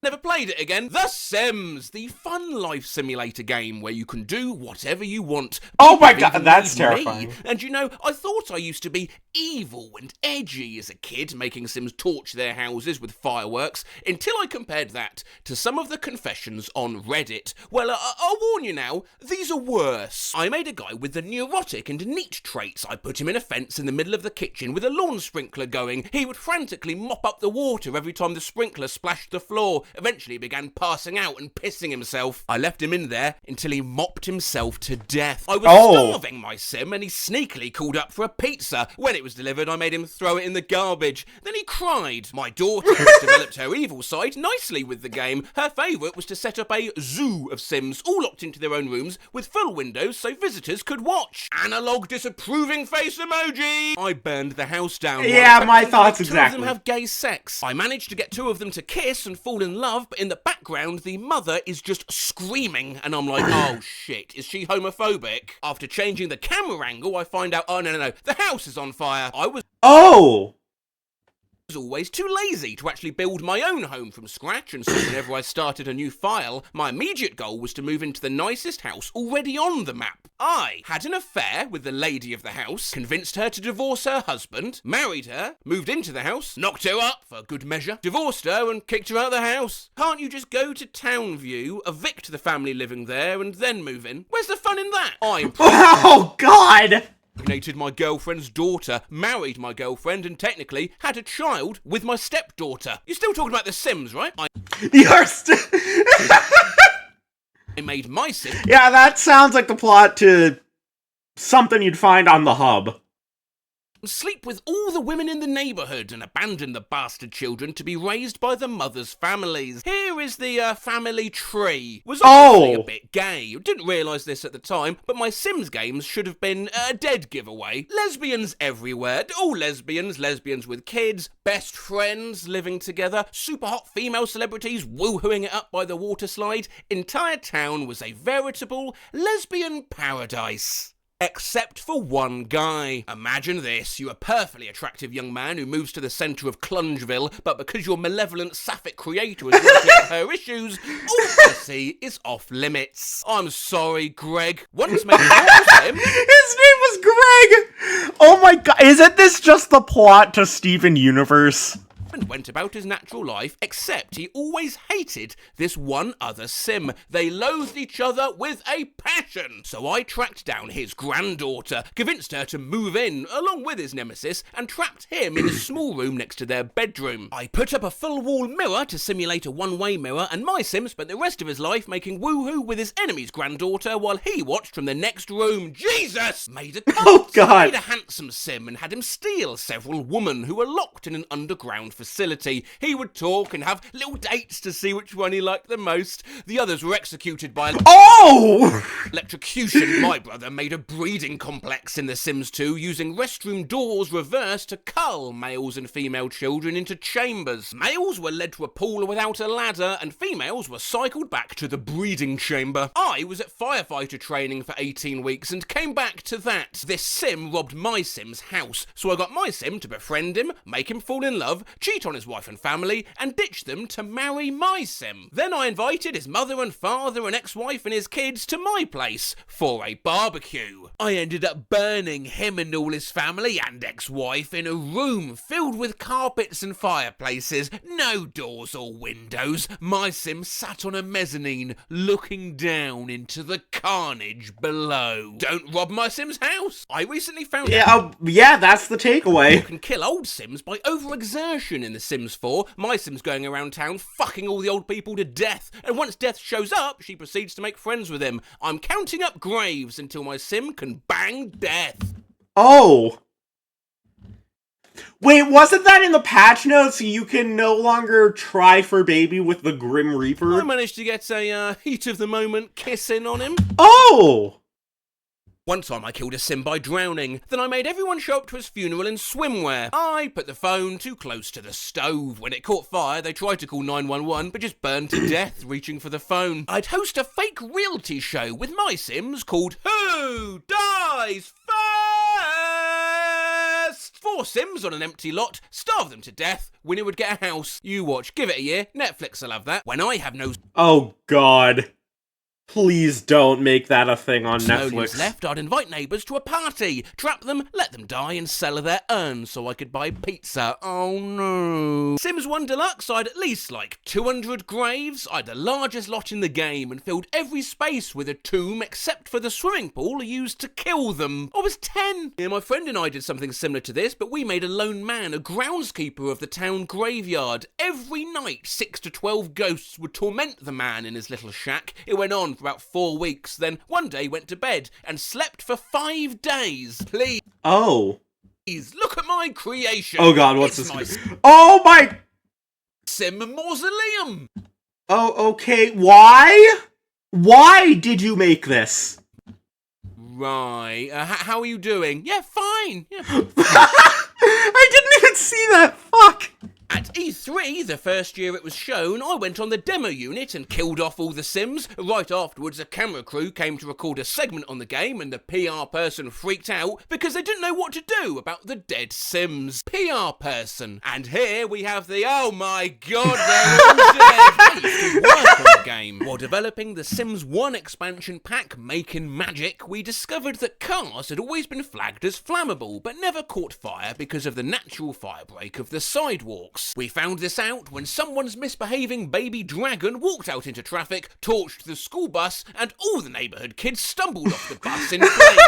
Never played it again. The Sims, the fun life simulator game where you can do whatever you want. Oh my People god, that's need me. terrifying. And you know, I thought I used to be evil and edgy as a kid, making Sims torch their houses with fireworks, until I compared that to some of the confessions on Reddit. Well, I'll warn you now, these are worse. I made a guy with the neurotic and neat traits. I put him in a fence in the middle of the kitchen with a lawn sprinkler going. He would frantically mop up the water every time the sprinkler splashed the floor. Eventually he began passing out and pissing himself. I left him in there until he mopped himself to death. I was starving my Sim, and he sneakily called up for a pizza. When it was delivered, I made him throw it in the garbage. Then he cried. My daughter has developed her evil side nicely with the game. Her favourite was to set up a zoo of Sims, all locked into their own rooms, with full windows so visitors could watch. Analog disapproving face emoji! I burned the house down. Yeah, my thoughts Two of exactly. them have gay sex. I managed to get 2 of them to kiss and fall in love, but in the background, the mother is just screaming, and I'm like, oh shit, is she homophobic? After changing the camera angle, I find out, oh no, the house is on fire. I was always too lazy to actually build my own home from scratch, and so whenever I started a new file, my immediate goal was to move into the nicest house already on the map. I had an affair with the lady of the house, convinced her to divorce her husband, married her, moved into the house, knocked her up for good measure, divorced her and kicked her out of the house. Can't you just go to Townview, evict the family living there and then move in? Where's the fun in that? Oh god! Impregnated my girlfriend's daughter, married my girlfriend, and technically had a child with my stepdaughter. You're still talking about The Sims, right? You're still... I made my Sim. Yeah, that sounds like the plot to something you'd find on the Hub. Sleep with all the women in the neighbourhood and abandon the bastard children to be raised by the mothers' families. Here is the family tree. Was obviously a bit gay. Didn't realise this at the time, but my Sims games should have been a dead giveaway. Lesbians everywhere. All lesbians with kids, best friends living together, super hot female celebrities woohooing it up by the water slide. Entire town was a veritable lesbian paradise. Except for one guy. Imagine this, you're a perfectly attractive young man who moves to the centre of Clungeville, but because your malevolent sapphic creator is working out her issues, all pussy is off limits. I'm sorry, Greg. Once made him. His name was Greg! Oh my god, isn't this just the plot to Steven Universe? And went about his natural life, except he always hated this one other Sim. They loathed each other with a passion. So I tracked down his granddaughter, convinced her to move in, along with his nemesis, and trapped him in a small room next to their bedroom. I put up a full-wall mirror to simulate a one-way mirror, and my Sim spent the rest of his life making woohoo with his enemy's granddaughter while he watched from the next room. Jesus! Made a cult. Oh god! Made a handsome Sim and had him steal several women who were locked in an underground facility. He would talk and have little dates to see which one he liked the most. The others were executed by electrocution. My brother made a breeding complex in The Sims 2 using restroom doors reversed to cull males and female children into chambers. Males were led to a pool without a ladder and females were cycled back to the breeding chamber. I was at firefighter training for 18 weeks and came back to that. This Sim robbed my Sim's house, so I got my Sim to befriend him, make him fall in love, cheat on his wife and family, and ditch them to marry my Sim. Then I invited his mother and father and ex-wife and his kids to my place for a barbecue. I ended up burning him and all his family and ex-wife in a room filled with carpets and fireplaces, no doors or windows. My Sim sat on a mezzanine looking down into the carnage below. Don't rob my Sim's house. I recently found out Yeah, that's the takeaway. you can kill old Sims by overexertion in The Sims 4. My Sim's going around town fucking all the old people to death, and once death shows up, she proceeds to make friends with him. I'm counting up graves until my Sim can bang death. Oh. Wait, wasn't that in the patch notes? You can no longer try for baby with the Grim I Reaper? managed to get a heat of the moment kiss in on him. Oh! One time I killed a sim by drowning, then I made everyone show up to his funeral in swimwear. I put the phone too close to the stove. When it caught fire, they tried to call 911, but just burned to death reaching for the phone. I'd host a fake realty show with my sims called Who Dies First? 4 sims on an empty lot, starve them to death, winner would get a house. You watch, give it a year, Netflix will have that. When I have no Oh, God. Please don't make that a thing on simoleons Netflix. left, I'd invite neighbours to a party, trap them, let them die and sell their urns so I could buy pizza. Oh no. Sims 1 Deluxe, I'd at least like 200 graves. I had the largest lot in the game and filled every space with a tomb except for the swimming pool I used to kill them. I was 10. Yeah, my friend and I did something similar to this, but we made a lone man a groundskeeper of the town graveyard. Every night 6 to 12 ghosts would torment the man in his little shack. It went on for about 4 weeks, then one day went to bed and slept for 5 days. Please Oh. look at my creation. Oh, God, what's It's this? my Oh, my... sim mausoleum. Oh, okay. Why? Why did you make this? Right. How are you doing? Yeah, fine. Yeah. I didn't even see that. Fuck. At E3, the first year it was shown, I went on the demo unit and killed off all the Sims. Right afterwards, a camera crew came to record a segment on the game and the PR person freaked out because they didn't know what to do about the dead Sims. PR person. And here we have the, oh my god, they're all dead. I used to work on the game. While developing the Sims 1 expansion pack, Making Magic, we discovered that cars had always been flagged as flammable, but never caught fire because of the natural firebreak of the sidewalks. We found this out when someone's misbehaving baby dragon walked out into traffic, torched the school bus, and all the neighbourhood kids stumbled off the bus in flames.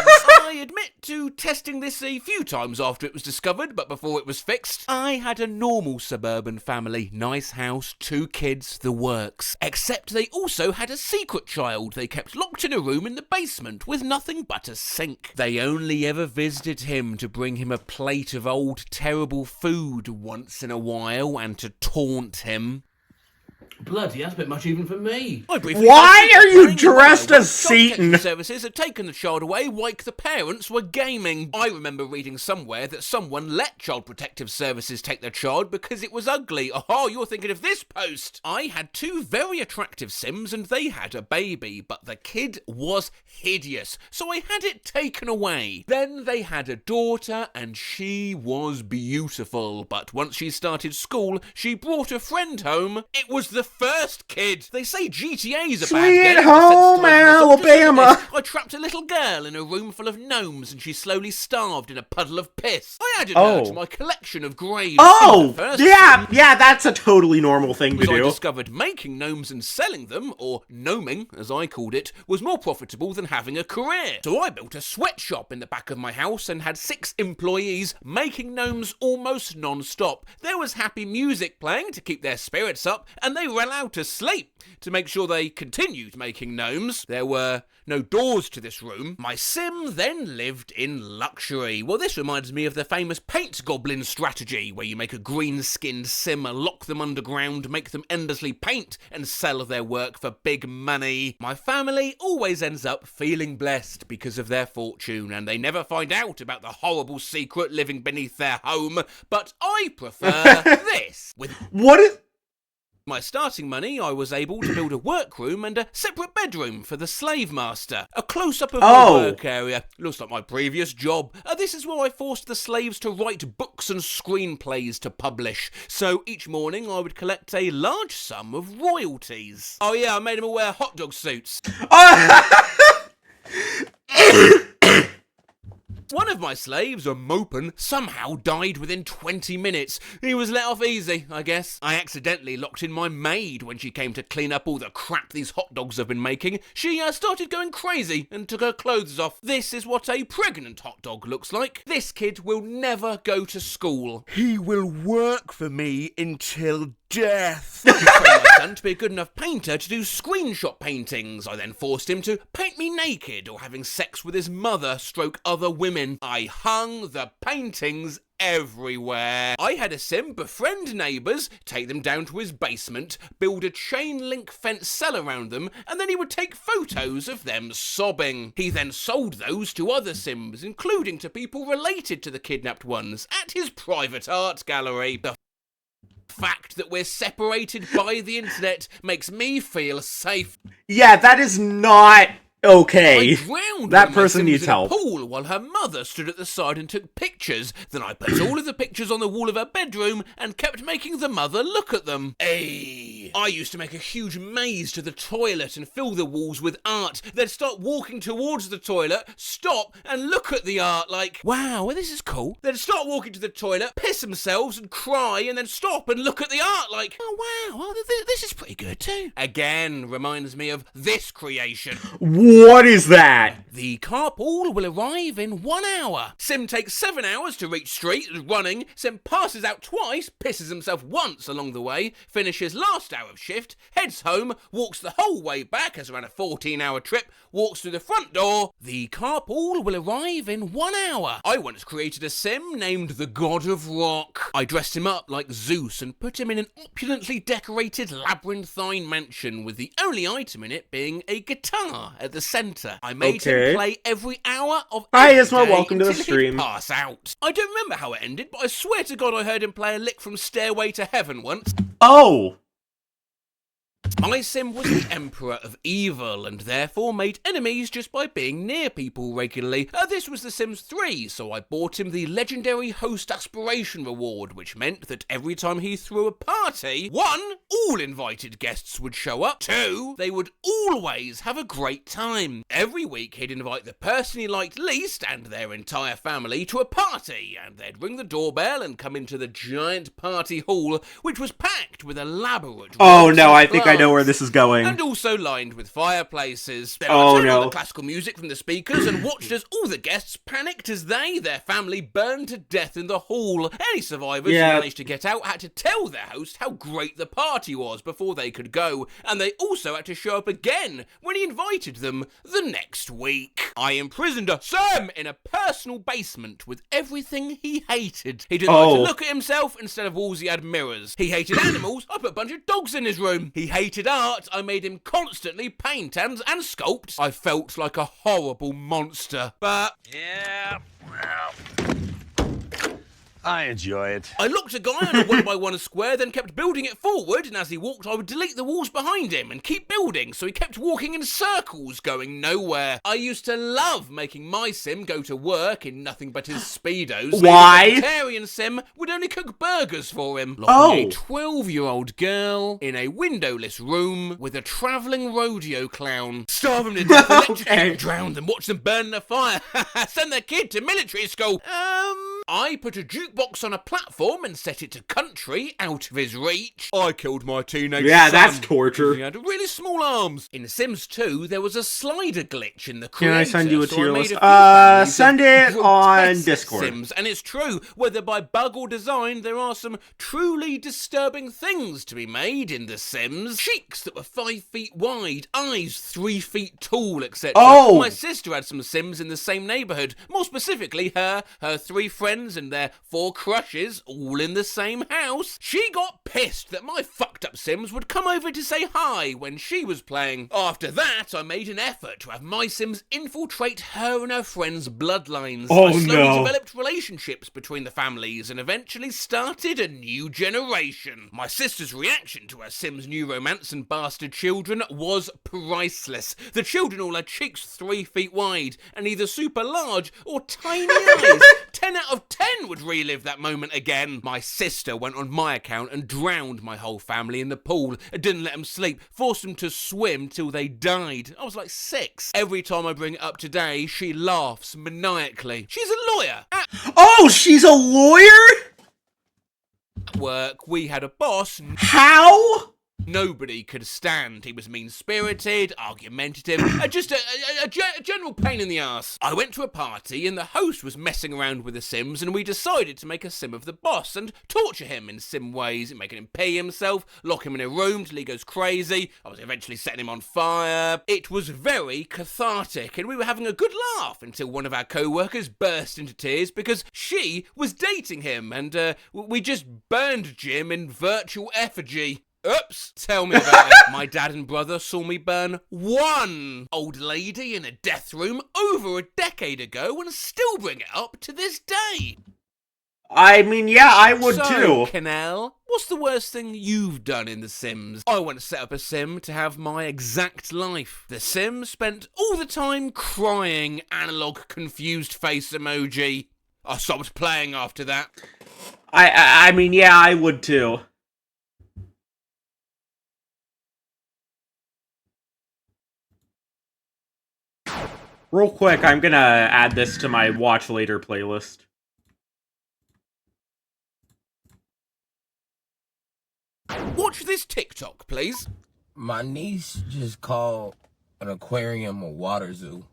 I admit to testing this a few times after it was discovered, but before it was fixed. I had a normal suburban family, nice house, 2 kids, the works. Except they also had a secret child they kept locked in a room in the basement with nothing but a sink. They only ever visited him to bring him a plate of old terrible food once in a while and to taunt him. Bloody, that's a bit much even for me. Why are you dressed as Satan? Services had taken the child away like the parents were gaming. I remember reading somewhere that someone let Child Protective Services take their child because it was ugly. Oh, you're thinking of this post. I had 2 very attractive Sims and they had a baby, but the kid was hideous, so I had it taken away. Then they had a daughter and she was beautiful, but once she started school, she brought a friend home. It was the first kid. They say GTA's a bad game. Sweet home Alabama. I trapped a little girl in a room full of gnomes and she slowly starved in a puddle of piss. I added her to my collection of graves. Oh, yeah, that's a totally normal thing to I do. discovered making gnomes and selling them, or gnoming as I called it, was more profitable than having a career. So I built a sweatshop in the back of my house and had 6 employees making gnomes almost non-stop. There was happy music playing to keep their spirits up, and they were allowed to sleep to make sure they continued making gnomes. There were no doors to this room. My sim then lived in luxury. Well, this reminds me of the famous paint goblin strategy, where you make a green-skinned sim, lock them underground, make them endlessly paint, and sell their work for big money. My family always ends up feeling blessed because of their fortune, and they never find out about the horrible secret living beneath their home. But I prefer this. With What is... my starting money, I was able to build a workroom and a separate bedroom for the slave master. A close-up of my work area. Looks like my previous job. This is where I forced the slaves to write books and screenplays to publish. So each morning I would collect a large sum of royalties. Oh yeah, I made them all wear hot dog suits. One of my slaves, a Mopin, somehow died within 20 minutes. He was let off easy, I guess. I accidentally locked in my maid when she came to clean up all the crap these hot dogs have been making. She started going crazy and took her clothes off. This is what a pregnant hot dog looks like. This kid will never go to school. He will work for me until death. I trained my son to be a good enough painter to do screenshot paintings. I then forced him to paint me naked or having sex with his mother / other women. I hung the paintings everywhere. I had a sim befriend neighbours, take them down to his basement, build a chain link fence cell around them, and then he would take photos of them sobbing. He then sold those to other sims, including to people related to the kidnapped ones, at his private art gallery. The fact that we're separated by the internet makes me feel safe. Yeah, that is not okay. I drowned That one of my person Sims needs in help. a pool while her mother stood at the side and took pictures. Then I put all of the pictures on the wall of her bedroom and kept making the mother look at them. Ayy. I used to make a huge maze to the toilet and fill the walls with art. They'd start walking towards the toilet, stop and look at the art like, wow, well, this is cool. They'd start walking to the toilet, piss themselves and cry, and then stop and look at the art like, oh wow, well, this is pretty good too. Again, reminds me of this creation. What is that? The carpool will arrive in 1 hour. Sim takes 7 hours to reach street running. Sim passes out twice, pisses himself once along the way, finishes last hour of shift, heads home, walks the whole way back as around a 14-hour trip, walks through the front door. The carpool will arrive in 1 hour. I once created a sim named the God of Rock. I dressed him up like Zeus and put him in an opulently decorated labyrinthine mansion with the only item in it being a guitar at the centre. I made him play every hour of Hi, every Isma, day welcome to the until he'd stream. pass out. I don't remember how it ended, but I swear to God I heard him play a lick from Stairway to Heaven once. Oh! My sim was the Emperor of Evil and therefore made enemies just by being near people regularly. This was The Sims 3, so I bought him the legendary Host Aspiration reward, which meant that every time he threw a party, 1, all invited guests would show up, 2, they would always have a great time. Every week he'd invite the person he liked least and their entire family to a party, and they'd ring the doorbell and come into the giant party hall, which was packed with elaborate Oh no, I think I know where this is going. and also lined with fireplaces. Then Oh, I turned on no. the classical music from the speakers and watched as all the guests panicked as their family burned to death in the hall. Any survivors who managed to get out had to tell their host how great the party was before they could go, and they also had to show up again when he invited them the next week. I imprisoned a Sam in a personal basement with everything he hated. He didn't like to look at himself. Instead of walls he had mirrors. He hated animals. I put a bunch of dogs in his room. He hated art. I made him constantly paint and sculpt. I felt like a horrible monster. But Yeah, well, I enjoy it. I locked a guy on a 1x1 square, then kept building it forward, and as he walked I would delete the walls behind him and keep building, so he kept walking in circles, going nowhere. I used to love making my sim go to work in nothing but his Speedos. Why? The vegetarian sim would only cook burgers for him. Locking a 12-year-old girl in a windowless room with a travelling rodeo clown. Starve them to death, electrocute, drown them, watch them burn in a fire, send their kid to military school. I put a jukebox on a platform and set it to country, out of his reach. I killed my teenage son. That's torture. He had really small arms. In Sims 2, there was a slider glitch in the Can creator. I send you a so tier I made list? a few families Send of it on grotesque Discord. Sims, and it's true, whether by bug or design, there are some truly disturbing things to be made in The Sims. Cheeks that were 5 feet wide, eyes 3 feet tall, etc. Oh! My sister had some Sims in the same neighbourhood. More specifically, her 3 friends and their 4 crushes, all in the same house. She got pissed that my fucked up Sims would come over to say hi when she was playing. After that, I made an effort to have my Sims infiltrate her and her friends' bloodlines. I slowly developed relationships between the families and eventually started a new generation. My sister's reaction to her Sims' new romance and bastard children was priceless. The children all had cheeks 3 feet wide and either super large or tiny eyes. 10 out of 10 would relive that moment again. My sister went on my account and drowned my whole family in the pool. Didn't let them sleep, forced them to swim till they died. I was like 6. Every time I bring it up today, she laughs maniacally. She's a lawyer. At Oh, she's a lawyer? work, we had a boss. How? Nobody could stand. He was mean-spirited, argumentative, just a general pain in the ass. I went to a party and the host was messing around with the Sims and we decided to make a Sim of the boss and torture him in Sim ways, making him pee himself, lock him in a room till he goes crazy. I was eventually setting him on fire. It was very cathartic and we were having a good laugh until one of our co-workers burst into tears because she was dating him and we just burned Jim in virtual effigy. Oops, tell me about it. My dad and brother saw me burn one old lady in a death room over a decade ago and still bring it up to this day. I mean, yeah, I would So, too. Canal, what's the worst thing you've done in The Sims? I want to set up a Sim to have my exact life. The Sim spent all the time crying, analog confused face emoji. I stopped playing after that. I mean, yeah, I would too. Real quick, I'm gonna add this to my watch later playlist. Watch this TikTok, please. My niece just called an aquarium a water zoo.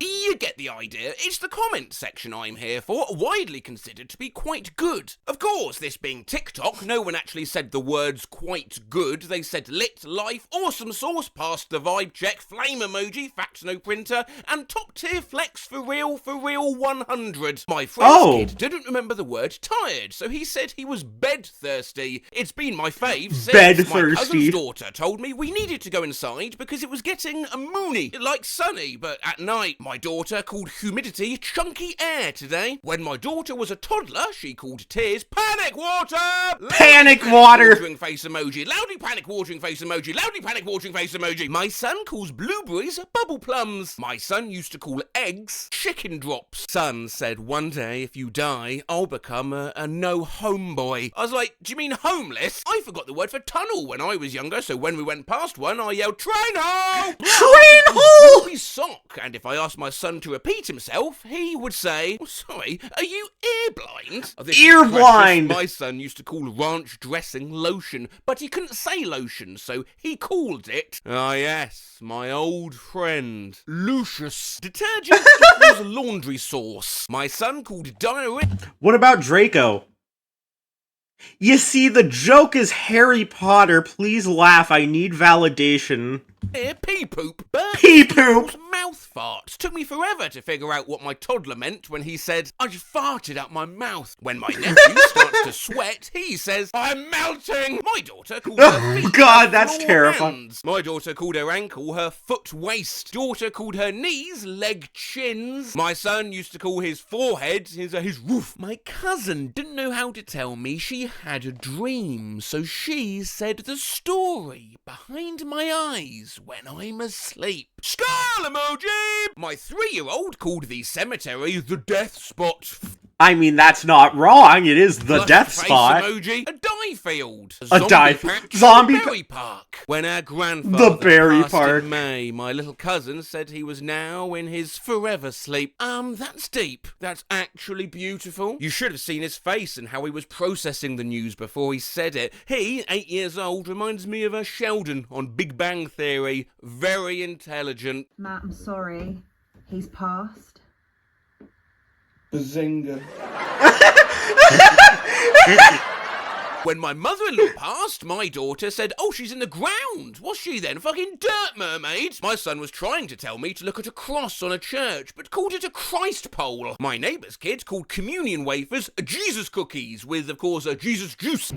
You get the idea. It's the comment section I'm here for, widely considered to be quite good. Of course, this being TikTok, no one actually said the words quite good. They said lit, life, awesome sauce, passed the vibe check, flame emoji, facts no printer, and top tier flex for real 100. My friend's kid didn't remember the word tired, so he said he was bed thirsty. It's been my fave since. Bed My thirsty. cousin's daughter told me we needed to go inside because it was getting moony, like sunny, but at night. My daughter called humidity chunky air today. When my daughter was a toddler, she called tears panic water! Panic water! Watering face emoji. Loudly panic watering face emoji. Loudly panic watering face emoji. My son calls blueberries bubble plums. My son used to call eggs chicken drops. Son said one day if you die, I'll become a no homeboy. I was like, do you mean homeless? I forgot the word for tunnel when I was younger, so when we went past one, I yelled train hole! Train hole! We sock, and if I asked my son to repeat himself, he would say, oh, sorry, are you ear blind? Oh, this is Ear precious. blind! My son used to call ranch dressing lotion, but he couldn't say lotion, so he called it, yes, my old friend, Lucius. Detergent equals laundry sauce. My son called diarrhea. What about Draco? You see, the joke is Harry Potter. Please laugh. I need validation. Pee poop. Bird Pee poop. mouth farts. Took me forever to figure out what my toddler meant when he said, I just farted out my mouth. When my nephew starts to sweat, he says, I'm melting. My daughter called her feet God, her that's floor terrifying. hands. My daughter called her ankle her foot waist. Daughter called her knees leg chins. My son used to call his forehead his roof. My cousin didn't know how to tell me she had a dream, so she said the story behind my eyes when I'm asleep. Skull emoji! My 3-year-old called the cemetery the death spot. I mean, that's not wrong. It is the Flushed death face spot. emoji. A dye field. A dye- patch. zombie berry park. When our grandfather The berry passed park. in May, my little cousin said he was now in his forever sleep. That's deep. That's actually beautiful. You should have seen his face and how he was processing the news before he said it. He, 8 years old, reminds me of a Sheldon on Big Bang Theory. Very intelligent. Matt, I'm sorry. He's passed. Bazinga. When my mother-in-law passed, my daughter said, oh, she's in the ground. Was she then? Fucking dirt mermaid. My son was trying to tell me to look at a cross on a church, but called it a Christ pole. My neighbour's kid called communion wafers Jesus cookies, with, of course, a Jesus juice.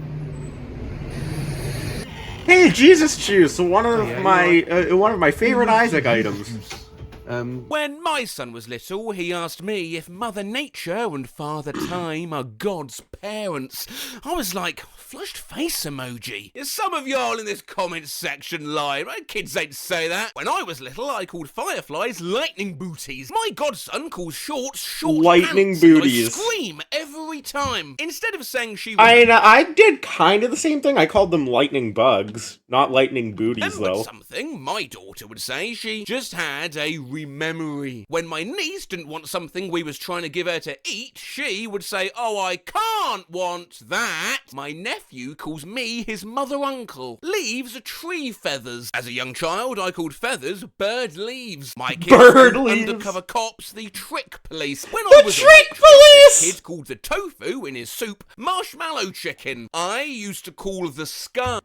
Hey, Jesus juice, one of my favorite Isaac items. When my son was little, he asked me if Mother Nature and Father Time are God's parents. I was like, flushed face emoji. Some of y'all in this comment section lie. My kids ain't say that. When I was little, I called fireflies lightning booties. My godson calls shorts short Lightning pants, and booties. I scream every time. Instead of saying she was... I did kind of the same thing. I called them lightning bugs, not lightning booties, remembered though. something, my daughter would say she just had a angry memory. When my niece didn't want something we was trying to give her to eat, she would say, "Oh, I can't want that." My nephew calls me his mother-uncle. Leaves are tree feathers. As a young child, I called feathers bird leaves. My kids Bird called leaves. undercover cops the trick police. When I The was trick a police! kid called the tofu in his soup marshmallow chicken. I used to call the skunk.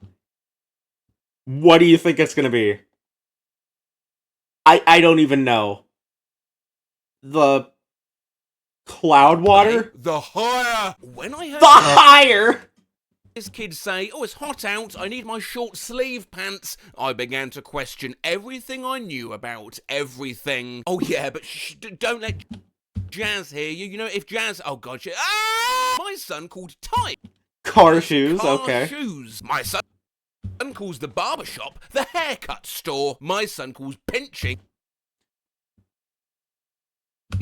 What do you think it's gonna be? I don't even know. The cloud water? The higher. When I heard The higher! this kid say, "Oh, it's hot out, I need my short sleeve pants," I began to question everything I knew about everything. Oh yeah, but don't let Jazz hear you. You know, if Jazz... Oh god, my son called Type. Car shoes, Car okay. shoes. My son calls the barbershop the haircut store. My son calls pinching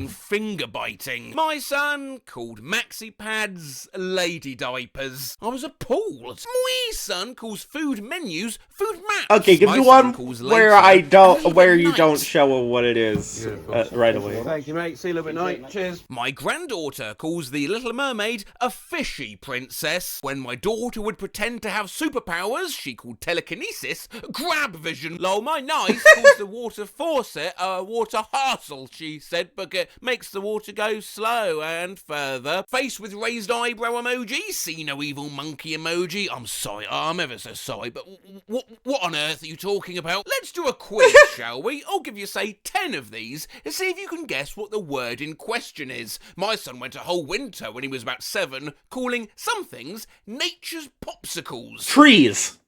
finger biting. My son called maxi pads lady diapers. I was appalled. My son calls food menus food maps. Okay, give My me son one calls where later I don't, leave where at you night. don't show what it is right away. Thank you, mate. See you a little bit night. Cheers. My granddaughter calls the Little Mermaid a fishy princess. When my daughter would pretend to have superpowers, she called telekinesis grab vision. Lol, my niece calls the water faucet a water hassle, she said, because it makes the water go slow and further. Face with raised eyebrow emoji, see no evil monkey emoji. I'm sorry, I'm ever so sorry, but what on earth are you talking about? Let's do a quiz, shall we? I'll give you, say, 10 of these and see if you can guess what the word in question is. My son went a whole winter when he was about 7 calling some things nature's popsicles. Trees.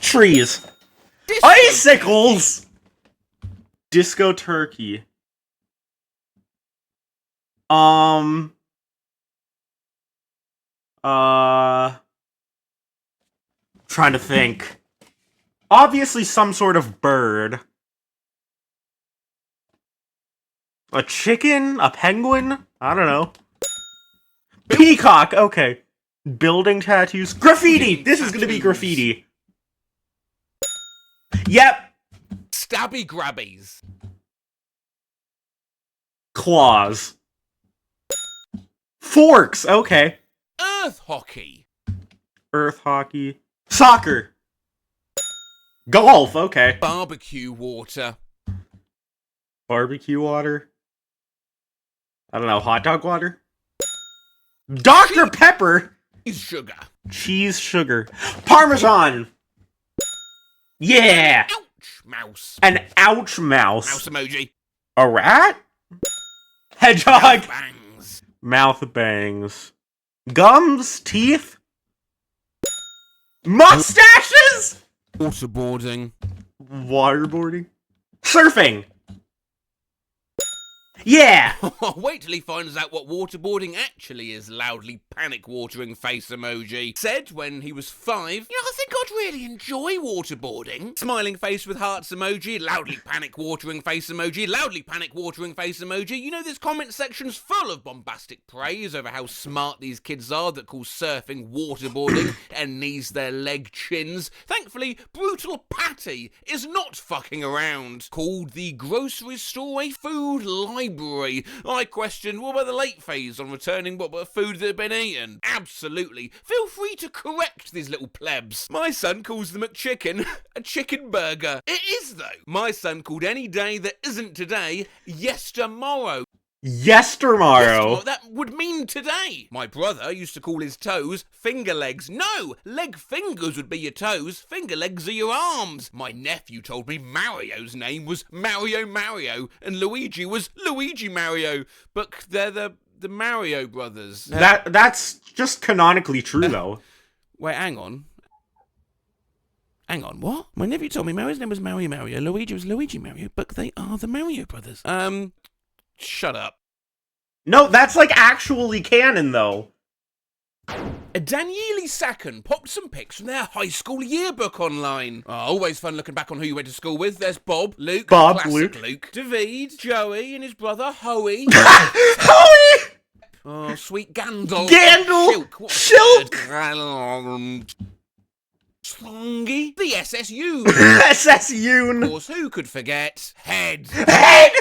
Trees. Disco Icicles! Disco turkey. Trying to think. Obviously some sort of bird. A chicken? A penguin? I don't know. Peacock, okay. Building tattoos. Graffiti! This is gonna be graffiti. Yep. Stabby grabbies. Claws. Forks, okay. Earth hockey. Earth hockey. Soccer. Golf, okay. Barbecue water. Barbecue water. I don't know, hot dog water? Dr. Pepper! Cheese sugar. Cheese sugar. Parmesan! Yeah! Ouch, mouse. An ouch mouse. Mouse emoji. A rat? Hedgehog! Bangs. Mouth bangs. Gums? Teeth? Mustaches? Waterboarding. Waterboarding? Surfing! Yeah! Wait till he finds out what waterboarding actually is, loudly panic-watering face emoji. Said when he was 5, "You know, I think I'd really enjoy waterboarding." Smiling face with hearts emoji, loudly panic-watering face emoji, loudly panic-watering face emoji. You know, this comment section's full of bombastic praise over how smart these kids are that call surfing waterboarding and knees their leg chins. Thankfully, Brutal Patty is not fucking around. Called the grocery store a food library. I questioned, what about the late phase on returning what food that had been eaten? Absolutely. Feel free to correct these little plebs. My son calls the McChicken a chicken burger. It is, though. My son called any day that isn't today yestermorrow. Yestermorrow. That would mean today. My brother used to call his toes finger legs. No, leg fingers would be your toes. Finger legs are your arms. My nephew told me Mario's name was Mario and Luigi was Luigi Mario. But they're the Mario brothers. That's just canonically true, though. Wait, hang on. Hang on, what? My nephew told me Mario's name was Mario, Luigi was Luigi Mario, but they are the Mario brothers. Shut up. No, that's like actually canon, though. Daniele Sacken popped some pics from their high school yearbook online. Oh, always fun looking back on who you went to school with. There's Bob, Luke, classic Luke, David, Joey, and his brother Hoey. Hoey! Oh, sweet Gandalf. Gandalf! Shilk. Strongy, the SSU. SSU. Of course, who could forget Head? Head!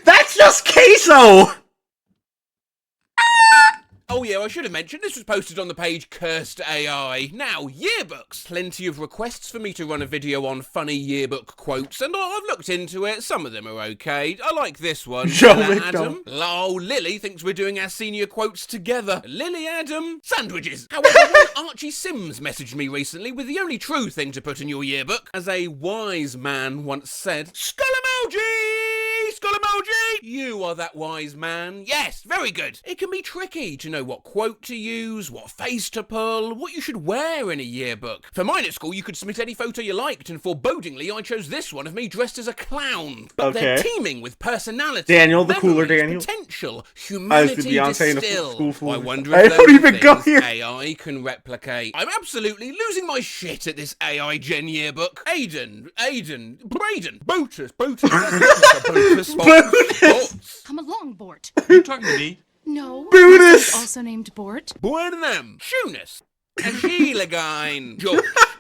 That's just queso! Oh yeah, I should have mentioned this was posted on the page Cursed AI. Now, yearbooks. Plenty of requests for me to run a video on funny yearbook quotes, and I've looked into it. Some of them are okay. I like this one. Joe Hello, McDonald. Adam. Oh, Lily thinks we're doing our senior quotes together. Lily, Adam. Sandwiches. However, one Archie Sims messaged me recently with the only true thing to put in your yearbook. As a wise man once said, Skull emoji! Skull emoji! You are that wise man. Yes, very good. It can be tricky to know what quote to use, what face to pull, what you should wear in a yearbook. For mine at school, you could submit any photo you liked, and forebodingly, I chose this one of me dressed as a clown. But they're Okay. teeming with personality, Daniel, the cooler memories, Daniel. potential, I humanity was the Beyonce in the distilled. school floor. I wonder I if don't those even are go things here. AI can replicate. I'm absolutely losing my shit at this AI Gen yearbook. Braden, Botus, Sports. Come along, Bort. You talking to me? No. Buddhist. Is also named Bort. Burnham, Shoeness, Sheilagine,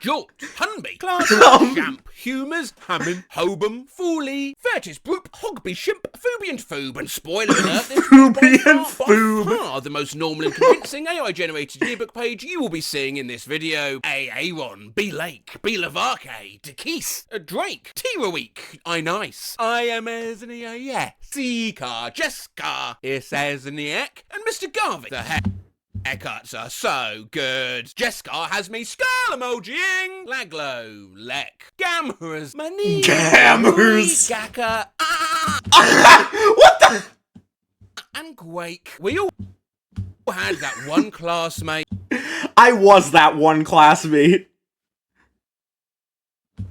George, Hunby, Clark, Champ, Humours, Hammond, Hobum, Fooley, Fertis, Broop, Hogby, Shimp, Fooby and Foob, and spoiler alert, this is Fooby by and far Foob. the most normal and convincing AI-generated yearbook page you will be seeing in this video. A. Aaron, B. Lake, B. Lavarke, DeKeith, Drake, T-Raweek, I Nice, I am Esnia, yes, C-Car, Jessica, Isesniak, and Mr. Garvey. The heck. Haircuts are so good. Jessica has me skull emojiing. Laglo, Lek, Gamhers, Mani, Gamhers. Gaka, What the? and Quake. We all had that one classmate. I was that one classmate.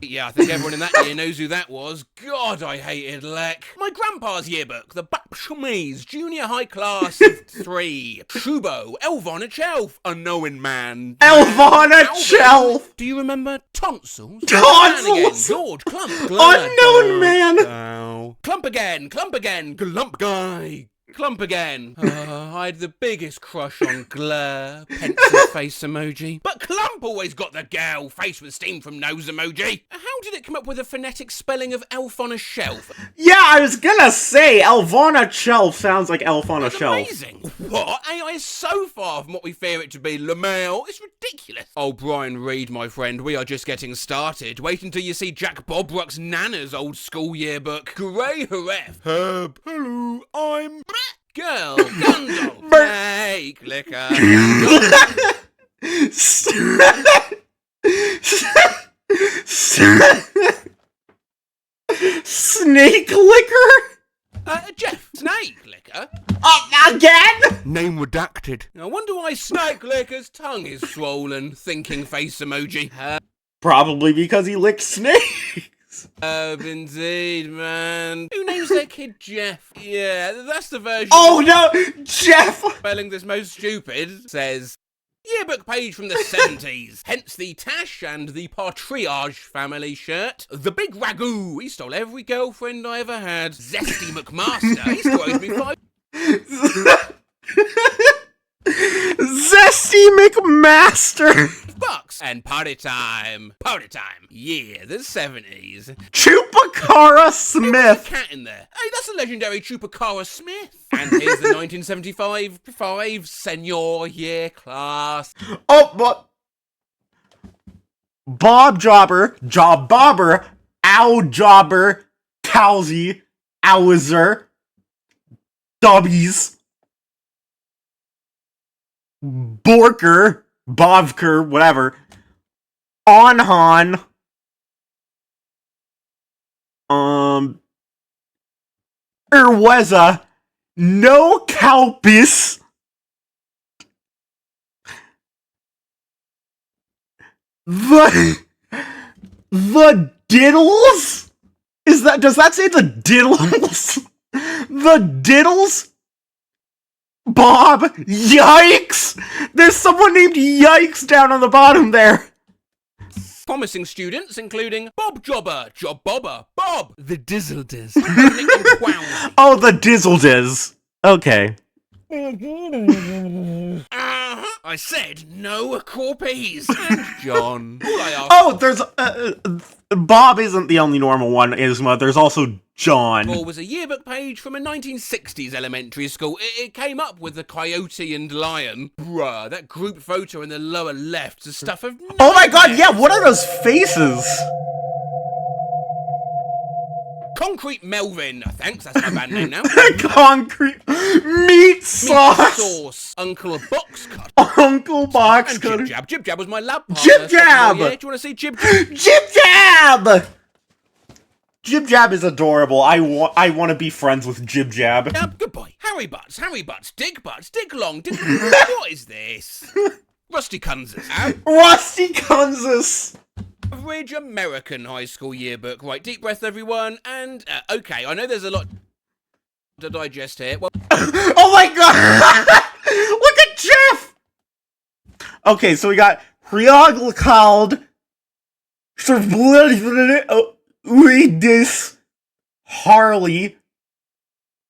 Yeah, I think everyone in that year knows who that was. God, I hated Lek. My grandpa's yearbook, the Bapshamise Junior High Class of 3. Shubo, Elvon Shelf, Unknowing Man. Elvana Alvin. Shelf. Do you remember Tonsils? Tonsils. George, Clump, Unknown Man. Clump again, Glump Guy. Clump again. I had the biggest crush on Glur, pencil face emoji. But Clump always got the girl, face with steam from nose emoji. How did it come up with a phonetic spelling of elf on a shelf? Yeah, I was gonna say Elvana Shelf sounds like Elf on a That's Shelf. amazing. What? AI is so far from what we fear it to be. LaMail, it's ridiculous. Oh, Brian Reed, my friend, we are just getting started. Wait until you see Jack Bobruck's Nana's old school yearbook. Grey Heref. Herb. Hello, I'm... Girl. Gundle. Snake Liquor. Snake Liquor? Jeff. Snake Liquor? Again? Name redacted. I wonder why Snake Licker's tongue is swollen. Thinking face emoji. Probably because he licked snakes. Indeed, man. Who names their kid Jeff? Yeah, that's the version. Oh no, Jeff! Spelling this most stupid says yearbook page from the 70s. Hence the Tash and the Partridge family shirt. The Big Ragu. He stole every girlfriend I ever had. Zesty McMaster. He still owes me $5. Zesty McMaster! Bucks and party time. Yeah, the 70s. Chupacabra Smith! Cat in there. Hey, that's a legendary Chupacabra Smith. And here's the 1975 senior year class. Oh, what? Bob Jobber, Job Bobber, Ow Jobber, Cowsy, Owser, Dubbies, Borker, Bovker, whatever, Onhan, Erweza, No Calpis, the Diddles? Does that say the Diddles? The Diddles? Bob, yikes! There's someone named Yikes down on the bottom there. Promising students, including Bob Jobber, Job Bobber, Bob, the Dizzlediz, Oh, the Dizzlediz. Okay. I said no corpies. And John. All I asked Oh, there's Bob isn't the only normal one, Isma. There's also John. for was a yearbook page from a 1960s elementary school. It came up with the coyote and lion. Bruh, that group photo in the lower left's the stuff of Oh my god, yeah, what are those faces? Concrete Melvin. Thanks, that's my band name now. Concrete meat sauce. Sauce. Uncle Box Cut. Uncle Box And Cutter. Jib Jab. Jib Jab was my lab partner. Jib Jab! Yeah, do you want to see Jib Jab? Jib Jab! Jib Jab is adorable. I want to be friends with Jib Jab. Good boy. Harry Butts, Dick Long, Dick... What is this? Rusty Kunzes. Rusty Kansas. Average American high school yearbook. Right, deep breath, everyone. And, okay, I know there's a lot to digest here. Well, Oh my god! Look at Jeff! Okay, so we got Riog called Uidis Harley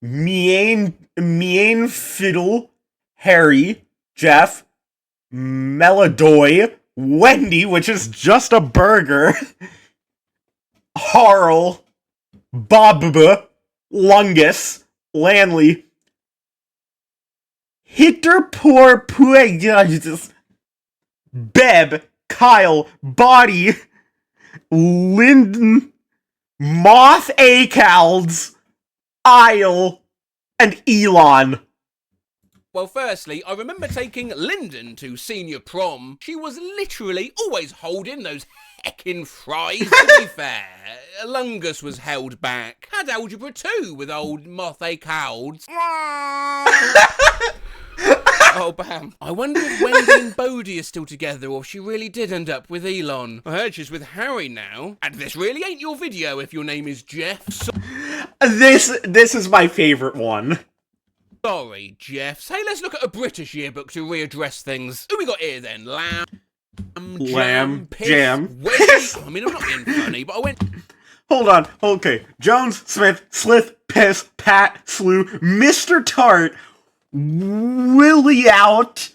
Mien Fiddle Harry Jeff Melodoy Wendy, which is just a burger, Harl Bob Lungus Lanley Hitterpoor Puegages Beb Kyle Body Linden Moth Acalds Isle and Elon. well, firstly, I remember taking Lyndon to senior prom. She was literally always holding those heckin' fries, to be fair. Lungus was held back. Had algebra 2 with old Moth Acalds. Oh, bam. I wonder if Wendy and Bodie are still together or if she really did end up with Elon. I heard she's with Harry now. And this really ain't your video if your name is Jeff. This is my favorite one. Sorry, Jeff. Hey, let's look at a British yearbook to readdress things. Who we got here then? Lamb, piss, jam, wedgie. piss. I mean, I'm not being funny, but I went... Hold on. Okay. Jones, Smith, Slith, Piss, Pat, Slew, Mr. Tart, Willie Out,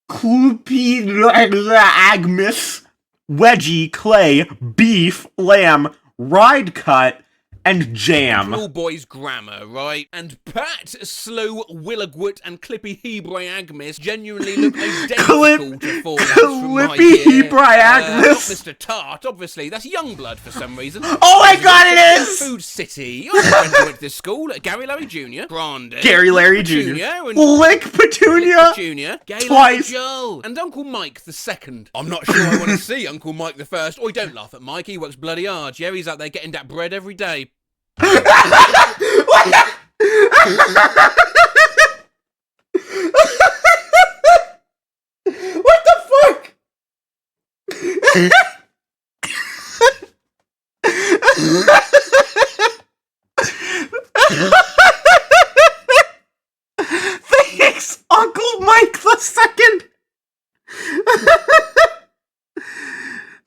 Kloopy, Agmus, Wedgie, Clay, Beef, Lamb, Ride Cut, and Jam. All boys grammar, right? And Pat, Slow, Willagwood, and Clippy Hebraiagmis genuinely look identical to fallouts from my Clippy year. Hebraiagmis? Not Mr. Tart, obviously. That's Youngblood for some reason. Oh my god, it is! Food City. I friend who went to this school. Gary Larry Jr. Grande. Gary Larry Jr. Jr. And Lick Petunia! Jr. Gay Twice. Joel. And Uncle Mike the second. I'm not sure I want to see Uncle Mike the first. Oi, don't laugh at Mike. He works bloody hard. Jerry's out there getting that bread every day. What the fuck? Thanks, Uncle Mike the Second.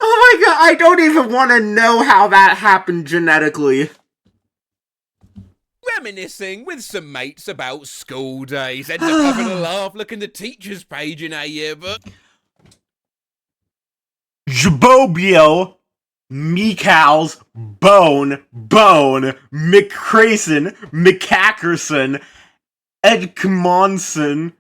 Oh my god, I don't even want to know how that happened genetically. Reminiscing with some mates about school days. Ends up having a laugh looking the teacher's page in our yearbook. Jabobio, Meekals, Bone, McCrayson, McCackerson, Edmonson,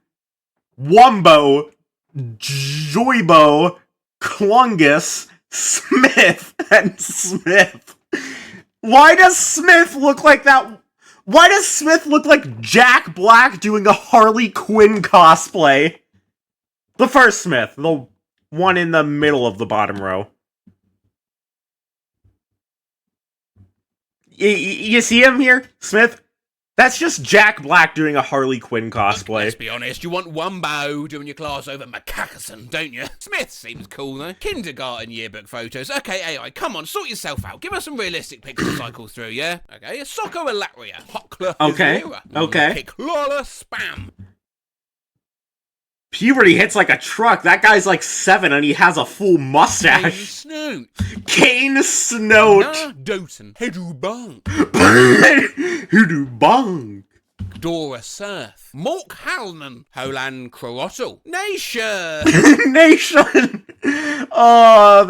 Wumbo, Joybo, Clungus, Smith, and Smith. Why does Smith look like that? Why does Smith look like Jack Black doing a Harley Quinn cosplay? The first Smith, the one in the middle of the bottom row. You see him here, Smith? That's just Jack Black doing a Harley Quinn cosplay. Let's be honest, you want Wumbo doing your class over Macackerson, don't you? Smith seems cool though. Kindergarten yearbook photos. Okay, AI, come on, sort yourself out. Give us some realistic pictures to cycle through, yeah? Okay, a Socko Alatria. Hockler. Okay, Hizera, okay. Picklala Spam. Puberty hits like a truck. That guy's like 7 and he has a full mustache. Snoot. Kane Snout. Nah, Doten. Hedu Bang. Hoodoo bong. Dora Surf, Mork Halnan, Holan Crorottle, Nation, Nation! Oh,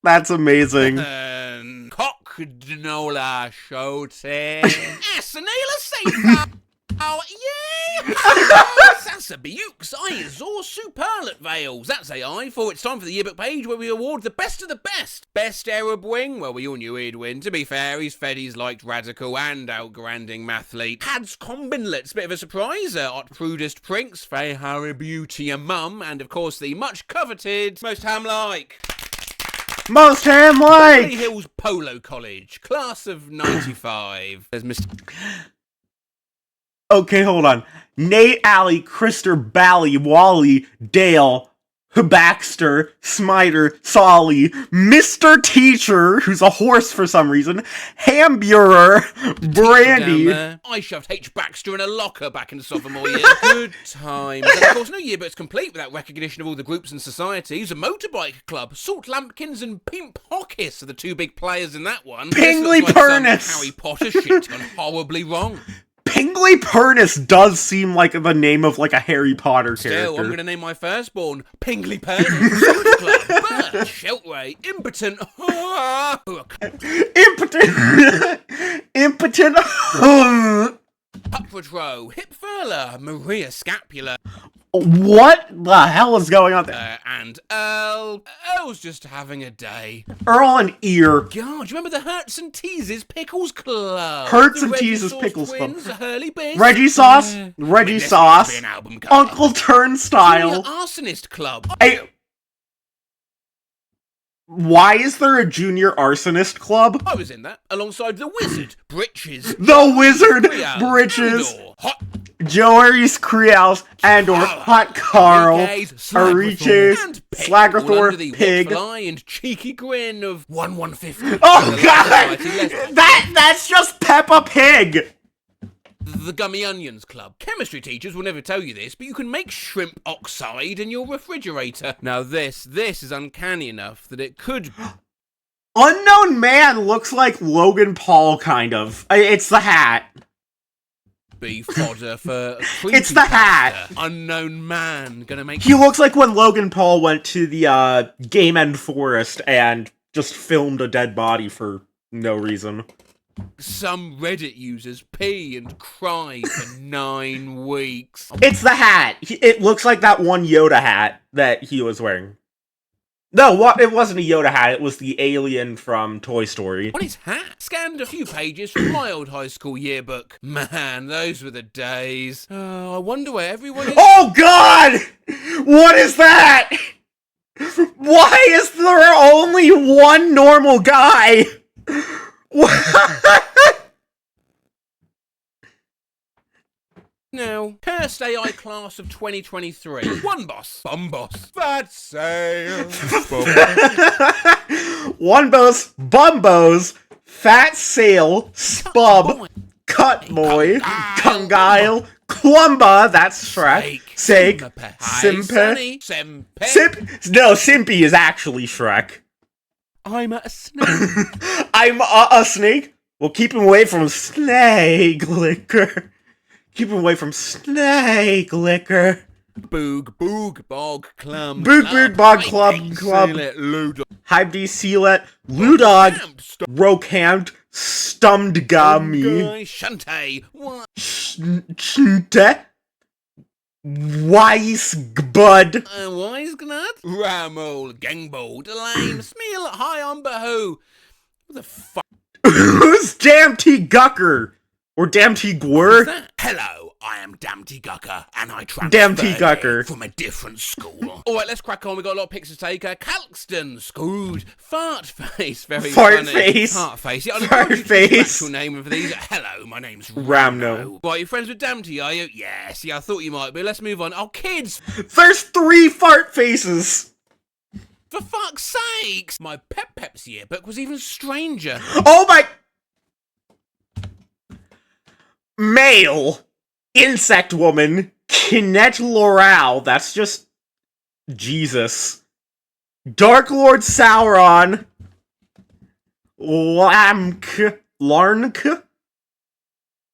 that's amazing. Cock Dnola Shote, Asanela Safer. Oh, yeah! Sassa Bukes, Izor Superlet Vales. That's AI, for it's time for the yearbook page where we award the best of the best. Best Arab Wing, well, we all knew he'd win. To be fair, his Feddies liked Radical and outgranding Mathlete. Hads Combinlets, bit of a surprise. Ot Prudest Prinks, Fay Harry Beauty and Mum, and of course the much coveted, most ham-like. Most ham Beverly like! Hills Polo College, class of 95. There's Mr. Okay, hold on. Nate, Alley, Krister, Bally, Wally, Dale, Baxter, Smiter, Solly, Mr. Teacher, who's a horse for some reason, Hamburer, Brandy. I shoved H. Baxter in a locker back in the sophomore year. Good times. And of course, no yearbook's complete without recognition of all the groups and societies. A motorbike club, Salt Lampkins and Pimp Hockis are the two big players in that one. Pingley This looks like some Pernus. Harry Potter shit gone horribly wrong. Pingley Pernus does seem like the name of like a Harry Potter Still, character. I'm going to name my firstborn Pingley Pernus, Social Club, Bert, Sheltway, Impotent, Impotent, Upward Row, Hip Furler, Maria Scapula, what the hell is going on there? and Earl's just having a day. Earl and Ear. God, do you remember the Hertz and Teases Pickles Club? Hertz The and Reggie Teases Sauce Pickles Club. Twins, Hurley Biss. Reggie Sauce, Yeah. Reggie This Sauce, must be an album cover. Uncle Turnstile. Junior Arsonist Club. Why is there a Junior Arsonist Club? I was in that, alongside the Wizard, Britches, The Wizard, Creole, Britches, Andor, Hot Joris Creals, Andor, Hot Carl, Gaze, Ariches, and Pig, all under Slagathor, the Pig. watchful eye and cheeky grin of 1/150. Oh god! That's just Peppa Pig! The Gummy Onions Club. Chemistry teachers will never tell you this, but you can make shrimp oxide in your refrigerator. Now this is uncanny enough that it could Unknown Man looks like Logan Paul, kind of. It's the hat. be fodder for a It's the hat. creepypasta. Unknown man gonna make He looks like when Logan Paul went to the Game End Forest and just filmed a dead body for no reason. some Reddit users pee and cry for 9 weeks. It's the hat. It looks like that one Yoda hat that he was wearing. No, it wasn't a Yoda hat. It was the alien from Toy Story. On his hat, scanned a few pages from my old high school yearbook. Man, those were the days. Oh, I wonder where everyone is. Oh God! What is that? Why is there only one normal guy? Now, cursed AI class of 2023. One boss. Bum boss. Fat sale. One boss, Bumbos, Fat Sale, Spub, Cut Boy, Kungile, Clumba, that's Shrek, Sake, Simpe, no, Simpy is actually Shrek. I'm a snake. I'm a snake. Well, keep him away from Snake Liquor. Keep him away from Snake Liquor. Boog, boog, bog, clum. Boog, boog, bog, club, Ludo. Hyde Sealet, Ludog, Rokampt, Stummed Gummy, Shante. What? Chinte, Weisgbud, Wise Gnat? Ramol, Gangball, Delane, Smeal, High on Bahoo. What the fuck who's Damn T Gucker? Or Damn T is Gwur? that? Hello, I am Damty Gucker, and I transferred Damn T Gucker. from a different school. Alright, let's crack on. We got a lot of pics to take. Calxton, Scrooge, Fart Face, very Fart funny. Face. Fart Face. Yeah, I'll Fart encourage you to use the Face. actual name of these. Hello, my name's Ramno. Right, you friends with Damty, are you? Yes, yeah, I thought you might be. Let's move on. Oh, kids, There's 3 fart faces. for fuck's sakes! My Pep's yearbook was even stranger. Oh my... Male. Insect Woman. Kinet Loral. That's just... Jesus. Dark Lord Sauron. Lamk. Larnk.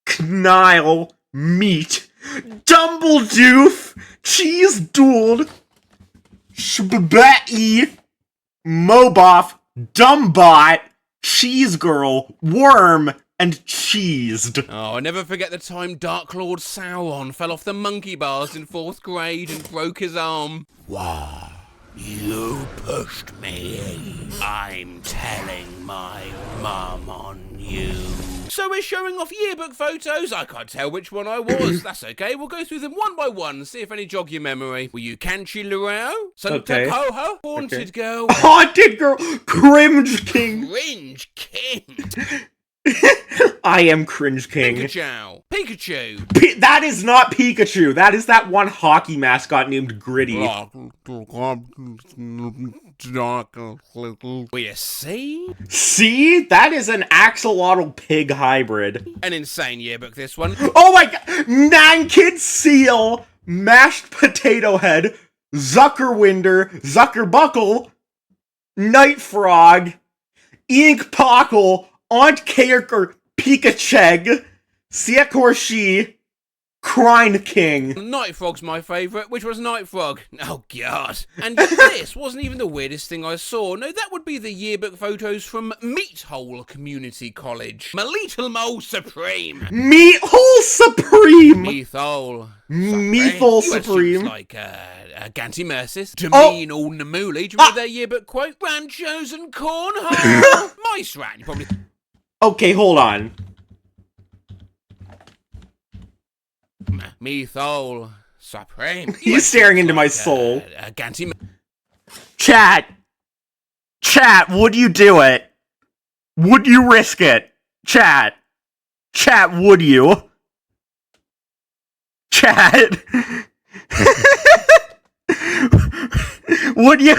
Knile. meat, Dumbledoof, cheese dooled, Shbabati, Moboff, Dumbot, Cheese Girl, Worm, and Cheesed. Oh, I never forget the time Dark Lord Sauron fell off the monkey bars in 4th grade and broke his arm. Wow. You pushed me. I'm telling my mum on you. So we're showing off yearbook photos. I can't tell which one I was. That's okay. We'll go through them one by one, see if any jog your memory. Were you Canchi Lurao? Santa Okay. Coho? Haunted Girl? Haunted Girl, Cringe King. Cringe King? I am Cringe King. Pikachu? Pikachu? That is not Pikachu. That is that one hockey mascot named Gritty. Will you see? See? That is an axolotl pig hybrid. An insane yearbook, this one. Oh my god! Nankid Seal, Mashed Potato Head, Zuckerwinder, Zuckerbuckle, Night Frog, Ink Pockle, Aunt Kaker, Pikachu, Siakorshi, Crine King. Night Frog's my favourite, which was Night Frog. Oh, God. And this wasn't even the weirdest thing I saw. No, that would be the yearbook photos from Meat Hole Community College. My Little Mole Supreme. Meat Hole Supreme! Methol. Methol Supreme. Like, Ganty Mercis. Demean All Namuli. Do you remember their yearbook quote? Ranchos and Cornhole. Mice Rat. You probably... Okay, hold on. Methol Supreme. He's staring into my soul. Ganty... Chat, would you do it? Would you risk it? Chat, would you? Chat, would you?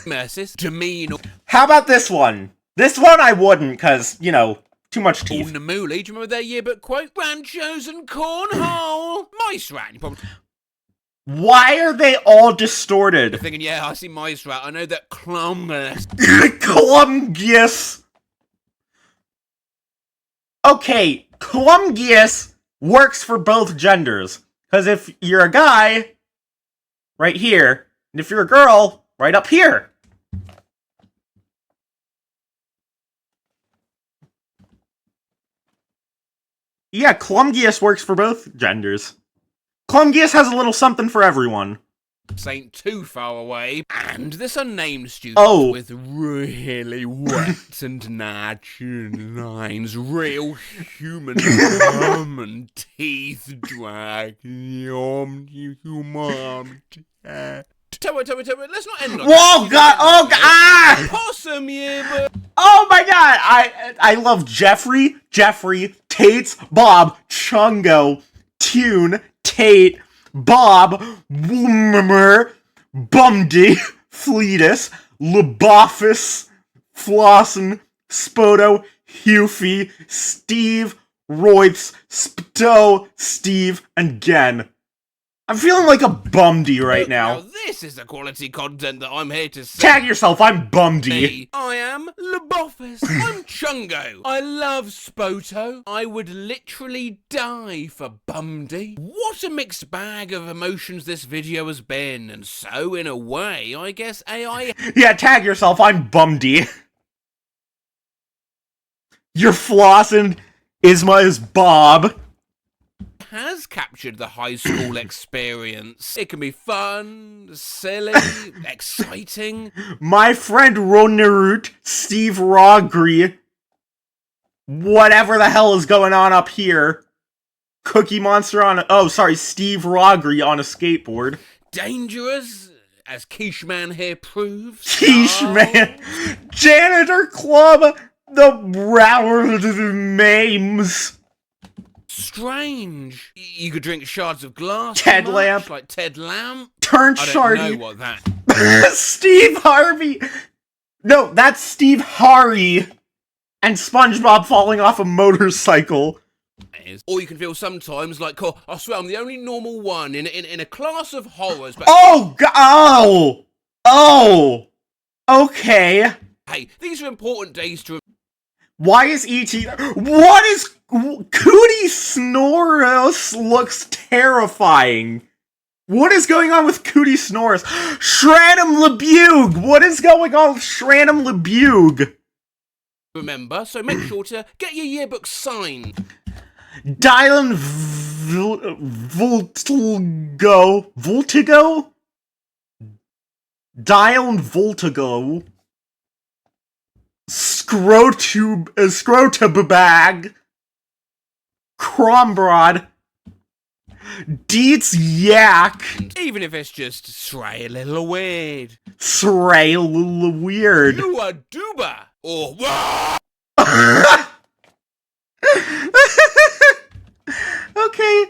Mercis. Demean All... How about this one? This one I wouldn't, because, you know, too much teeth. Namuli, do you remember their yearbook quote? Ranchos and Cornhole. Mice Rat. You probably... Why are they all distorted? You're thinking, yeah, I see Mice Rat. I know that Clumgus. Clumgus. Okay, Clumgus works for both genders. Because if you're a guy, right here, and if you're a girl, right up here. Yeah, Clumgus works for both genders. Clumgus has a little something for everyone. Ain't too far away. And this unnamed student with really wet and natural lines, real human gum and teeth drag. Let's not end on Whoa, God! Oh, God! Ah! Possum yearbook. Oh my God! I love Jeffrey, Tate's, Bob, Chungo, Tune, Tate, Bob, Woomer, Bumdy, Fleetus, Lebophus, Flossin, Spoto, Hufy, Steve, Royths, Spto, Steve, and Gen. I'm feeling like a Bumdy right now. This is the quality content that I'm here to see. Tag yourself, I'm Bumdy. I am Lebophus. I'm Chungo. I love Spoto. I would literally die for Bumdy. What a mixed bag of emotions this video has been. And so, in a way, I guess AI... Yeah, tag yourself, I'm Bumdy. Your Flossin is Bob. has captured the high school experience. It can be fun, silly, exciting. My friend Ronerut, Steve Rogri, whatever the hell is going on up here. Cookie Monster on Steve Rogri on a skateboard. Dangerous, as Quicheman here proves. Quicheman! Janitor Club! The Broward Mames! Strange. You could drink shards of glass. Ted Lamp. Like Ted Lamp. Turn I Shardy. don't know what that Steve Harvey! No, that's Steve Harry! And SpongeBob falling off a motorcycle. is. Or you can feel sometimes like, oh, I swear I'm the only normal one in a class of horrors. But Oh! Okay. Hey, these are important days to... Why is E.T. What is... Cootie Snoros looks terrifying. What is going on with Cootie Snoros? Shranum Lebuge! What is going on with Shranum Lebuge? remember, so make sure to get your yearbook signed. Dylan Voltigo? Dylan Voltigo. Scrotabag. Crombrod. Deets Yak. Even if it's just stray a little weird. Stray a little weird. You are Duba! Or... Okay.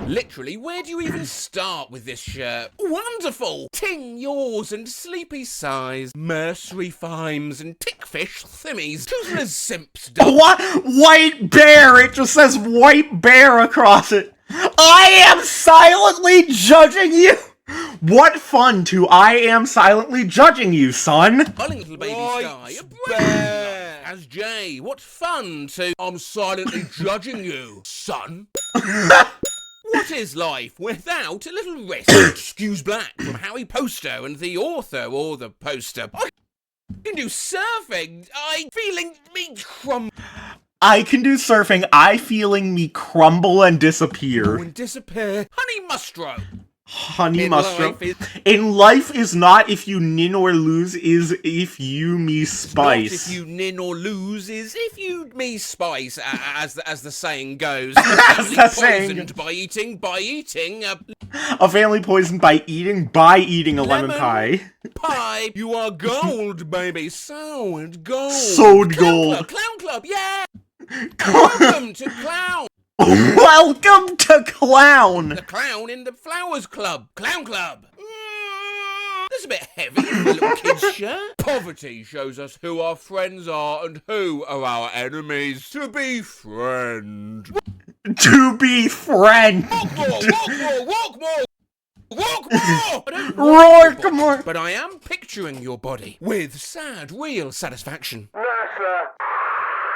Literally, where do you even start with this shirt? Wonderful! Ting yaws and sleepy sighs, mercery fimes and tickfish thimmies, toothless simps. What? White bear! It just says white bear across it. I am silently judging you! What fun to I am silently judging you, son! Darling little baby Sky, a bear! As Jay, what fun to... I'm silently judging you, son. What is life without a little rest? Excuse Black from Harry Poster and the author or the poster. I can do surfing. I feeling me I can do surfing. I feeling me crumble and disappear. and disappear. Honey Mustro. Honey In mushroom. life In life is not if you nin or lose, is if you me Not spice. if you nin or lose is if you me spice, as the saying goes. As the saying Poisoned by eating A family poisoned by eating a lemon pie. pie. You are gold, baby. Sowed gold. Sowed Clown gold. Club, Clown Club, yeah. Welcome to Clown. Welcome to Clown! The clown in the Flowers Club. Clown Club. That's a bit heavy for a little kid's shirt. Poverty shows us who our friends are and who are our enemies. To be friend. To be friend! Walk more, walk more, walk more. Walk more! I don't Roar, want your come body, on. But I am picturing your body with sad, real satisfaction. NASA,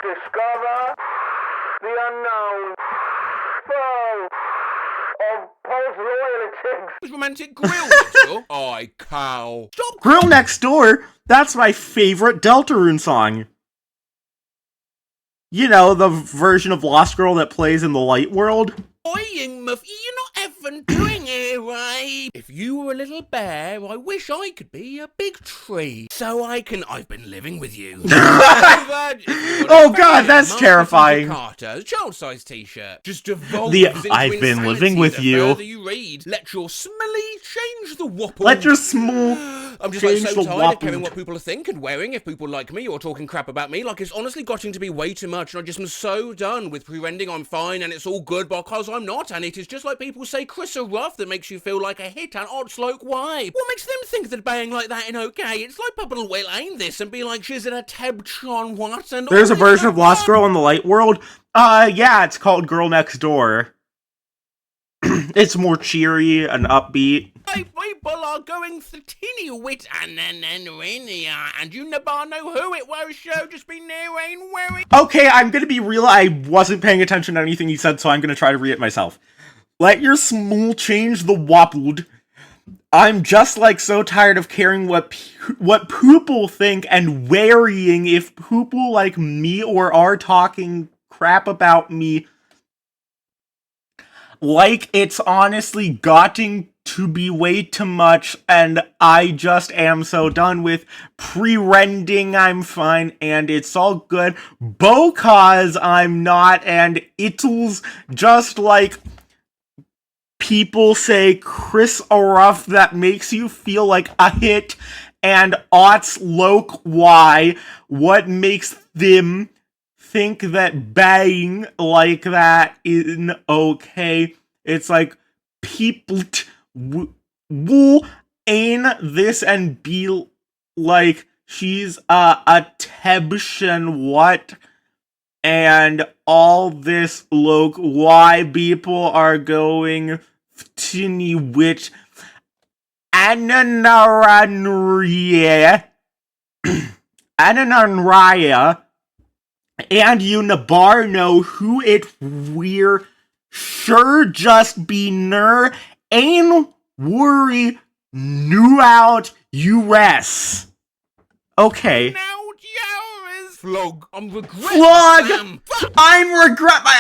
discover the unknown foe of Paul's royalty. It's romantic grill next door. I cow. Stop Grill Next Door? That's my favorite Deltarune song. You know, the version of Lost Girl that plays in the Light World? crying, Muffy. You're not even doing it right. If you were a little bear, I wish I could be a big tree. So I've been living with you. Oh god, that's terrifying. Carter, child-sized t-shirt. Just devolves The into I've been insanity living with the you. further you read. Let your smelly change the whopple. Let your small I'm just like change so the tired of caring whopple. what people are thinking and wearing if people like me or talking crap about me. Like, it's honestly gotten to be way too much, and I just am so done with pretending I'm fine and it's all good because I'm not. And it is just like people say Chris are rough that makes you feel like a hit, and odds like why? What makes them think that baying like that ain't okay? It's like people will ain't this and be like she's in a Tebtron what and There's a all this version of stuff. Lost Girl in the Light World. Yeah, it's called Girl Next Door. It's more cheery and upbeat. Hey, people are going the teeny wit and you never know who it was, so just be near ain't worried. Okay, I'm gonna be real. I wasn't paying attention to anything you said, so I'm gonna try to read it myself. Let your small change the wobbled. I'm just like so tired of caring what people think and worrying if people like me or are talking crap about me. Like, it's honestly gotten to be way too much, and I just am so done with pre-rending. I'm fine, and it's all good, because I'm not, and it's just like people say Chris Aruff that makes you feel like a hit, and aughts loke why, what makes them think that baying like that isn't okay. It's like people will ain this and be like she's a Tebshan what, and all this look why people are going tiny wit and Ananaraya and you Nabar know who it we're sure just be ner ain't worry new out you rest. Okay. Now, Jarvis! Flog. I'm regretting. Flog! Sam. Fuck! I'm regret my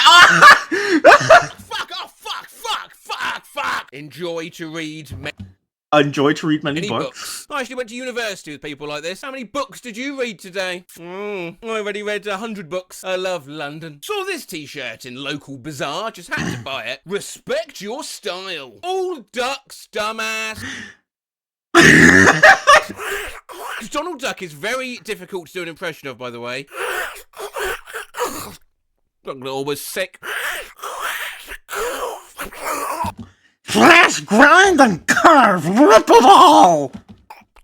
Fuck! Oh, fuck! Fuck! Fuck! Fuck! Enjoy to read enjoy to read many many books. books. I actually went to university with people like this. How many books did you read today? I already read 100 books. I love London. Saw this t-shirt in local bazaar. Just had to buy it. Respect your style. All ducks, dumbass. Donald Duck is very difficult to do an impression of, by the way. I'm always sick. Slash, grind, and carve, rip it all!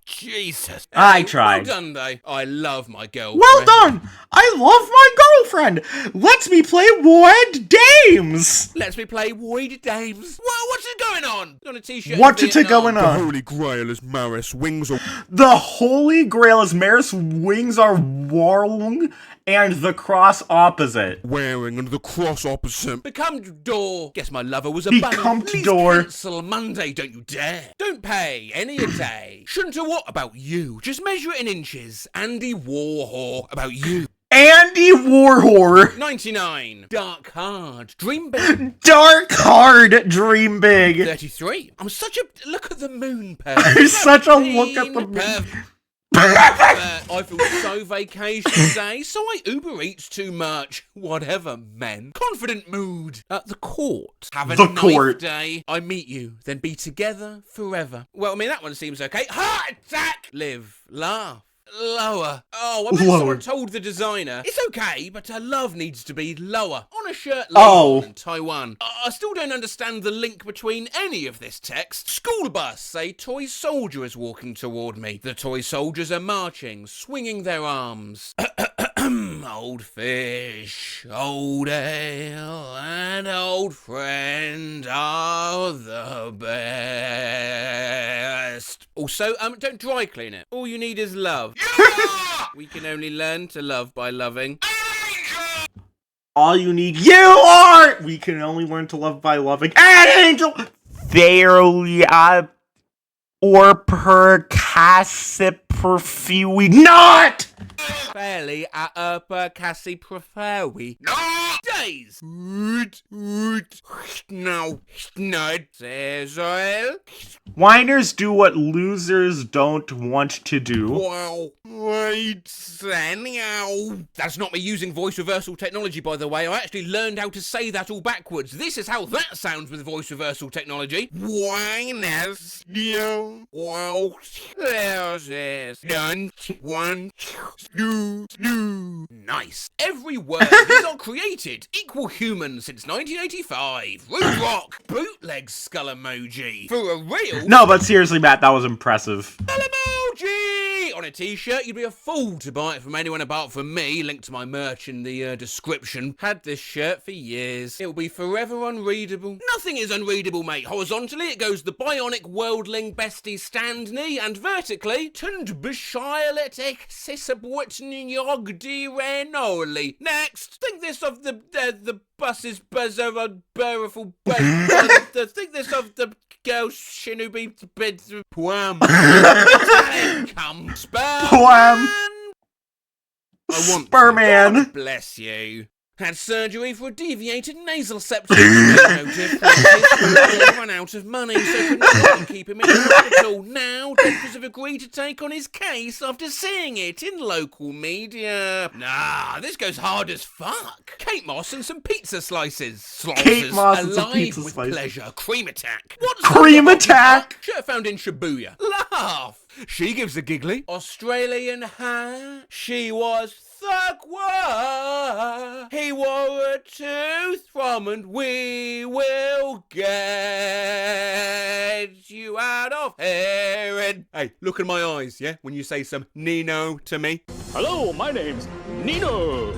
Jesus. I tried. Well done, though. I love my girlfriend. Well done! I love my girlfriend! Let me play Wed Dames! Let's me play Void Dames. What's it going on? On a t-shirt. What's in it Vietnam. going on? Holy Grail is Maris, wings are The Holy Grail is Maris, wings are Warlung, and the cross opposite. wearing, and the cross opposite. Become door. Guess my lover was a Become bunny. Please door. cancel Monday, don't you dare. Don't pay any a day. Shouldn't have what about you? Just measure it in inches. Andy Warhol about you. Andy Warhor. 99. Dark Hard. Dream Big. Dark Hard, dream big. 33. I'm such a look at the moon, Perv. There's such a look at the Perv. I feel so vacation today, so I Uber Eats too much. Whatever, men. Confident mood. At the court. Have a The nice court. day. I meet you, then be together forever. Well, I mean, that one seems okay. Heart attack! Live. Laugh. Lower. Oh, I bet Lower. someone told the designer, it's okay, but her love needs to be lower. On a shirt Oh. label in Taiwan. I still don't understand the link between any of this text. School bus. A toy soldier is walking toward me. The toy soldiers are marching, swinging their arms. Old fish, old ale, and old friend are the best. Also, don't dry clean it. All you need is love. We can only learn to love by loving. All you need, you are! We can only learn to love by loving an angel! Fairly, or per cassiperfui not! Fairly at upper Cassie prefer we. No! Days! No. Says oil. Whiners do what losers don't want to do. Wow. Wait, anyhow. That's not me using voice reversal technology, by the way. I actually learned how to say that all backwards. This is how that sounds with voice reversal technology. Whiners. Yeah. Wow. There's this. Done. One. Two. Nice. Every word is all created. Equal human since 1985. Root rock. Bootleg skull emoji. For a real. No, but seriously, Matt, that was impressive. Emoji! On a t-shirt, you'd be a fool to buy it from anyone apart from me. Link to my merch in the description. Had this shirt for years. It'll be forever unreadable. Nothing is unreadable, mate. Horizontally, it goes the bionic worldling bestie stand knee, and vertically, tund beshialetic sisabwitnyogdi renoli. Next, think this of the buses buzzer on burrowful think this of the girl shinubi bid poem. Come, sperm. Poem. I want Sperman. God bless you. Had surgery for a deviated nasal septum. Motive run out of money, so could not keep him in hospital. Now doctors have agreed to take on his case after seeing it in local media. Nah, this goes hard as fuck. Kate Moss and some pizza slices. Kate Moss and some alive pizza with slices. pleasure. Cream attack. What's Cream that? attack. Shirt found in Shibuya. Laugh. She gives a giggly. Australian hat. She was Thugwa. He wore a tooth from, and we will get you out of here. And hey, look in my eyes, yeah, when you say some Nino to me. Hello, my name's Nino.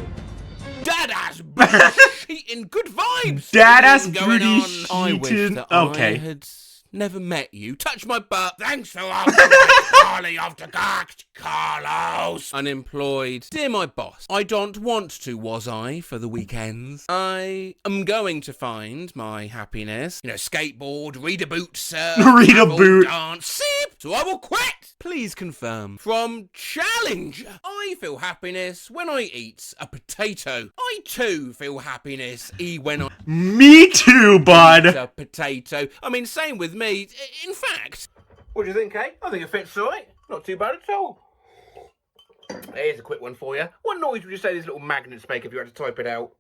Dada's booty sheeting, good vibes. Dada's Going booty on. I wish sheeting. that Okay. I had never met you. Touch my butt. Thanks for asking my Carly after gacked. Carlos. Unemployed. Dear my boss, I don't want to, was I, for the weekends. I am going to find my happiness. You know, skateboard, read a boot, surf, Read a travel, boot. dance, sip. So I will quit. Please confirm. From Challenger. I feel happiness when I eat a potato. I too feel happiness when I Me too, bud. eat a potato. I mean, same with me. In fact, what do you think, eh? I think it fits all right. Not too bad at all. Here's a quick one for you. What noise would you say these little magnets make if you had to type it out?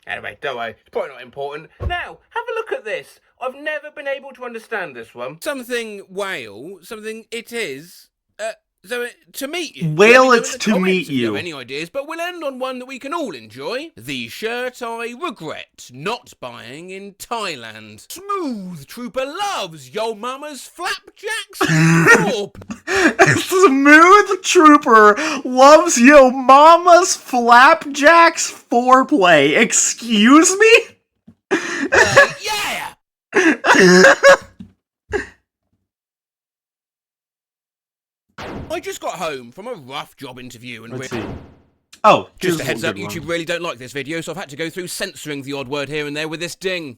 Anyway, don't worry. It's probably not important. Now, have a look at this. I've never been able to understand this one. Something whale, something it is. To meet you. Whale, Let me know in it's the to comments meet if you have you. any ideas, but we'll end on one that we can all enjoy. The shirt I regret not buying in Thailand. Smooth Trooper loves yo mama's flapjacks orb. Smooth Trooper loves yo mama's flapjacks foreplay. Excuse me? Yeah. I just got home from a rough job interview and Let's see. Oh, just a here's heads a up, good one. YouTube really don't like this video, so I've had to go through censoring the odd word here and there with this ding.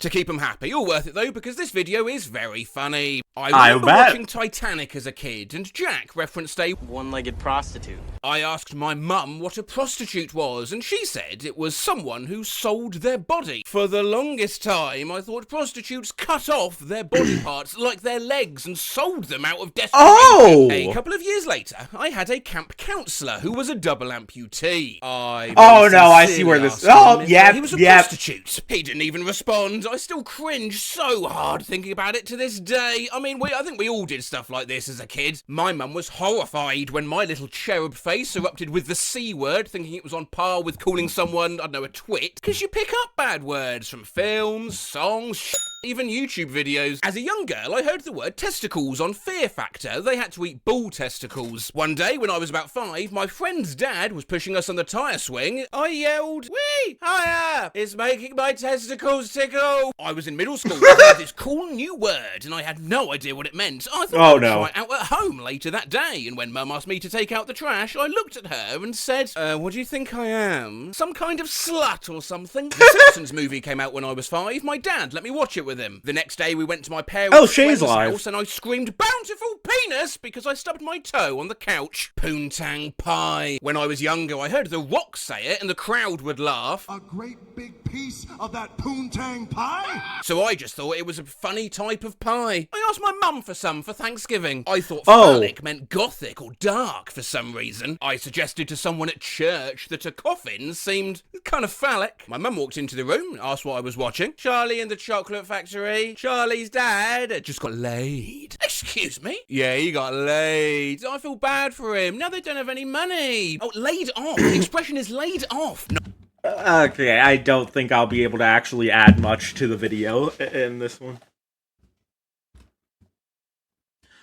To keep them happy. All worth it though, because this video is very funny. I remember bet. watching Titanic as a kid, and Jack referenced a One-legged prostitute. I asked my mum what a prostitute was, and she said it was someone who sold their body. For the longest time, I thought prostitutes cut off their body parts, like their legs, and sold them out of desperation. Oh! A couple of years later, I had a camp counsellor who was a double amputee. Oh, no, I see where this- Oh, yep, he was a yep. prostitute. He didn't even respond. I still cringe so hard thinking about it to this day. I mean, I think we all did stuff like this as a kid. My mum was horrified when my little cherub face erupted with the C word, thinking it was on par with calling someone, I don't know, a twit. Because you pick up bad words from films, songs, even YouTube videos. As a young girl, I heard the word testicles on Fear Factor. They had to eat bull testicles. One day, when I was about 5, my friend's dad was pushing us on the tyre swing. I yelled, "Wee! Higher! It's making my testicles tickle!" I was in middle school and I heard this cool new word, and I had no idea what it meant. I thought Oh, I'd no. try it out at home later that day, and when Mum asked me to take out the trash, I looked at her and said, what do you think I am? Some kind of slut or something? The Simpsons movie came out when I was 5. My dad let me watch it with him. The next day we went to my parents' Oh, Shay's friend's live. house and I screamed, "Bountiful penis!" because I stubbed my toe on the couch. Poontang pie. When I was younger, I heard The Rock say it and the crowd would laugh. A great big piece of that poontang pie? So I just thought it was a funny type of pie. I asked my mum for some for Thanksgiving. I thought Oh. phallic meant gothic or dark for some reason. I suggested to someone at church that a coffin seemed kind of phallic. My mum walked into the room and asked what I was watching. Charlie and the Chocolate Factory. Charlie's dad had just got laid. Excuse me? Yeah, he got laid. I feel bad for him. Now they don't have any money. Oh, laid off. The expression is laid off. No. Okay, I don't think I'll be able to actually add much to the video in this one.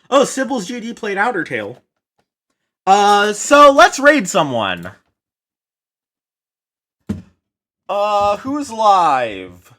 Oh, Sybil's GD played Outer Tail. So let's raid someone. Who's live?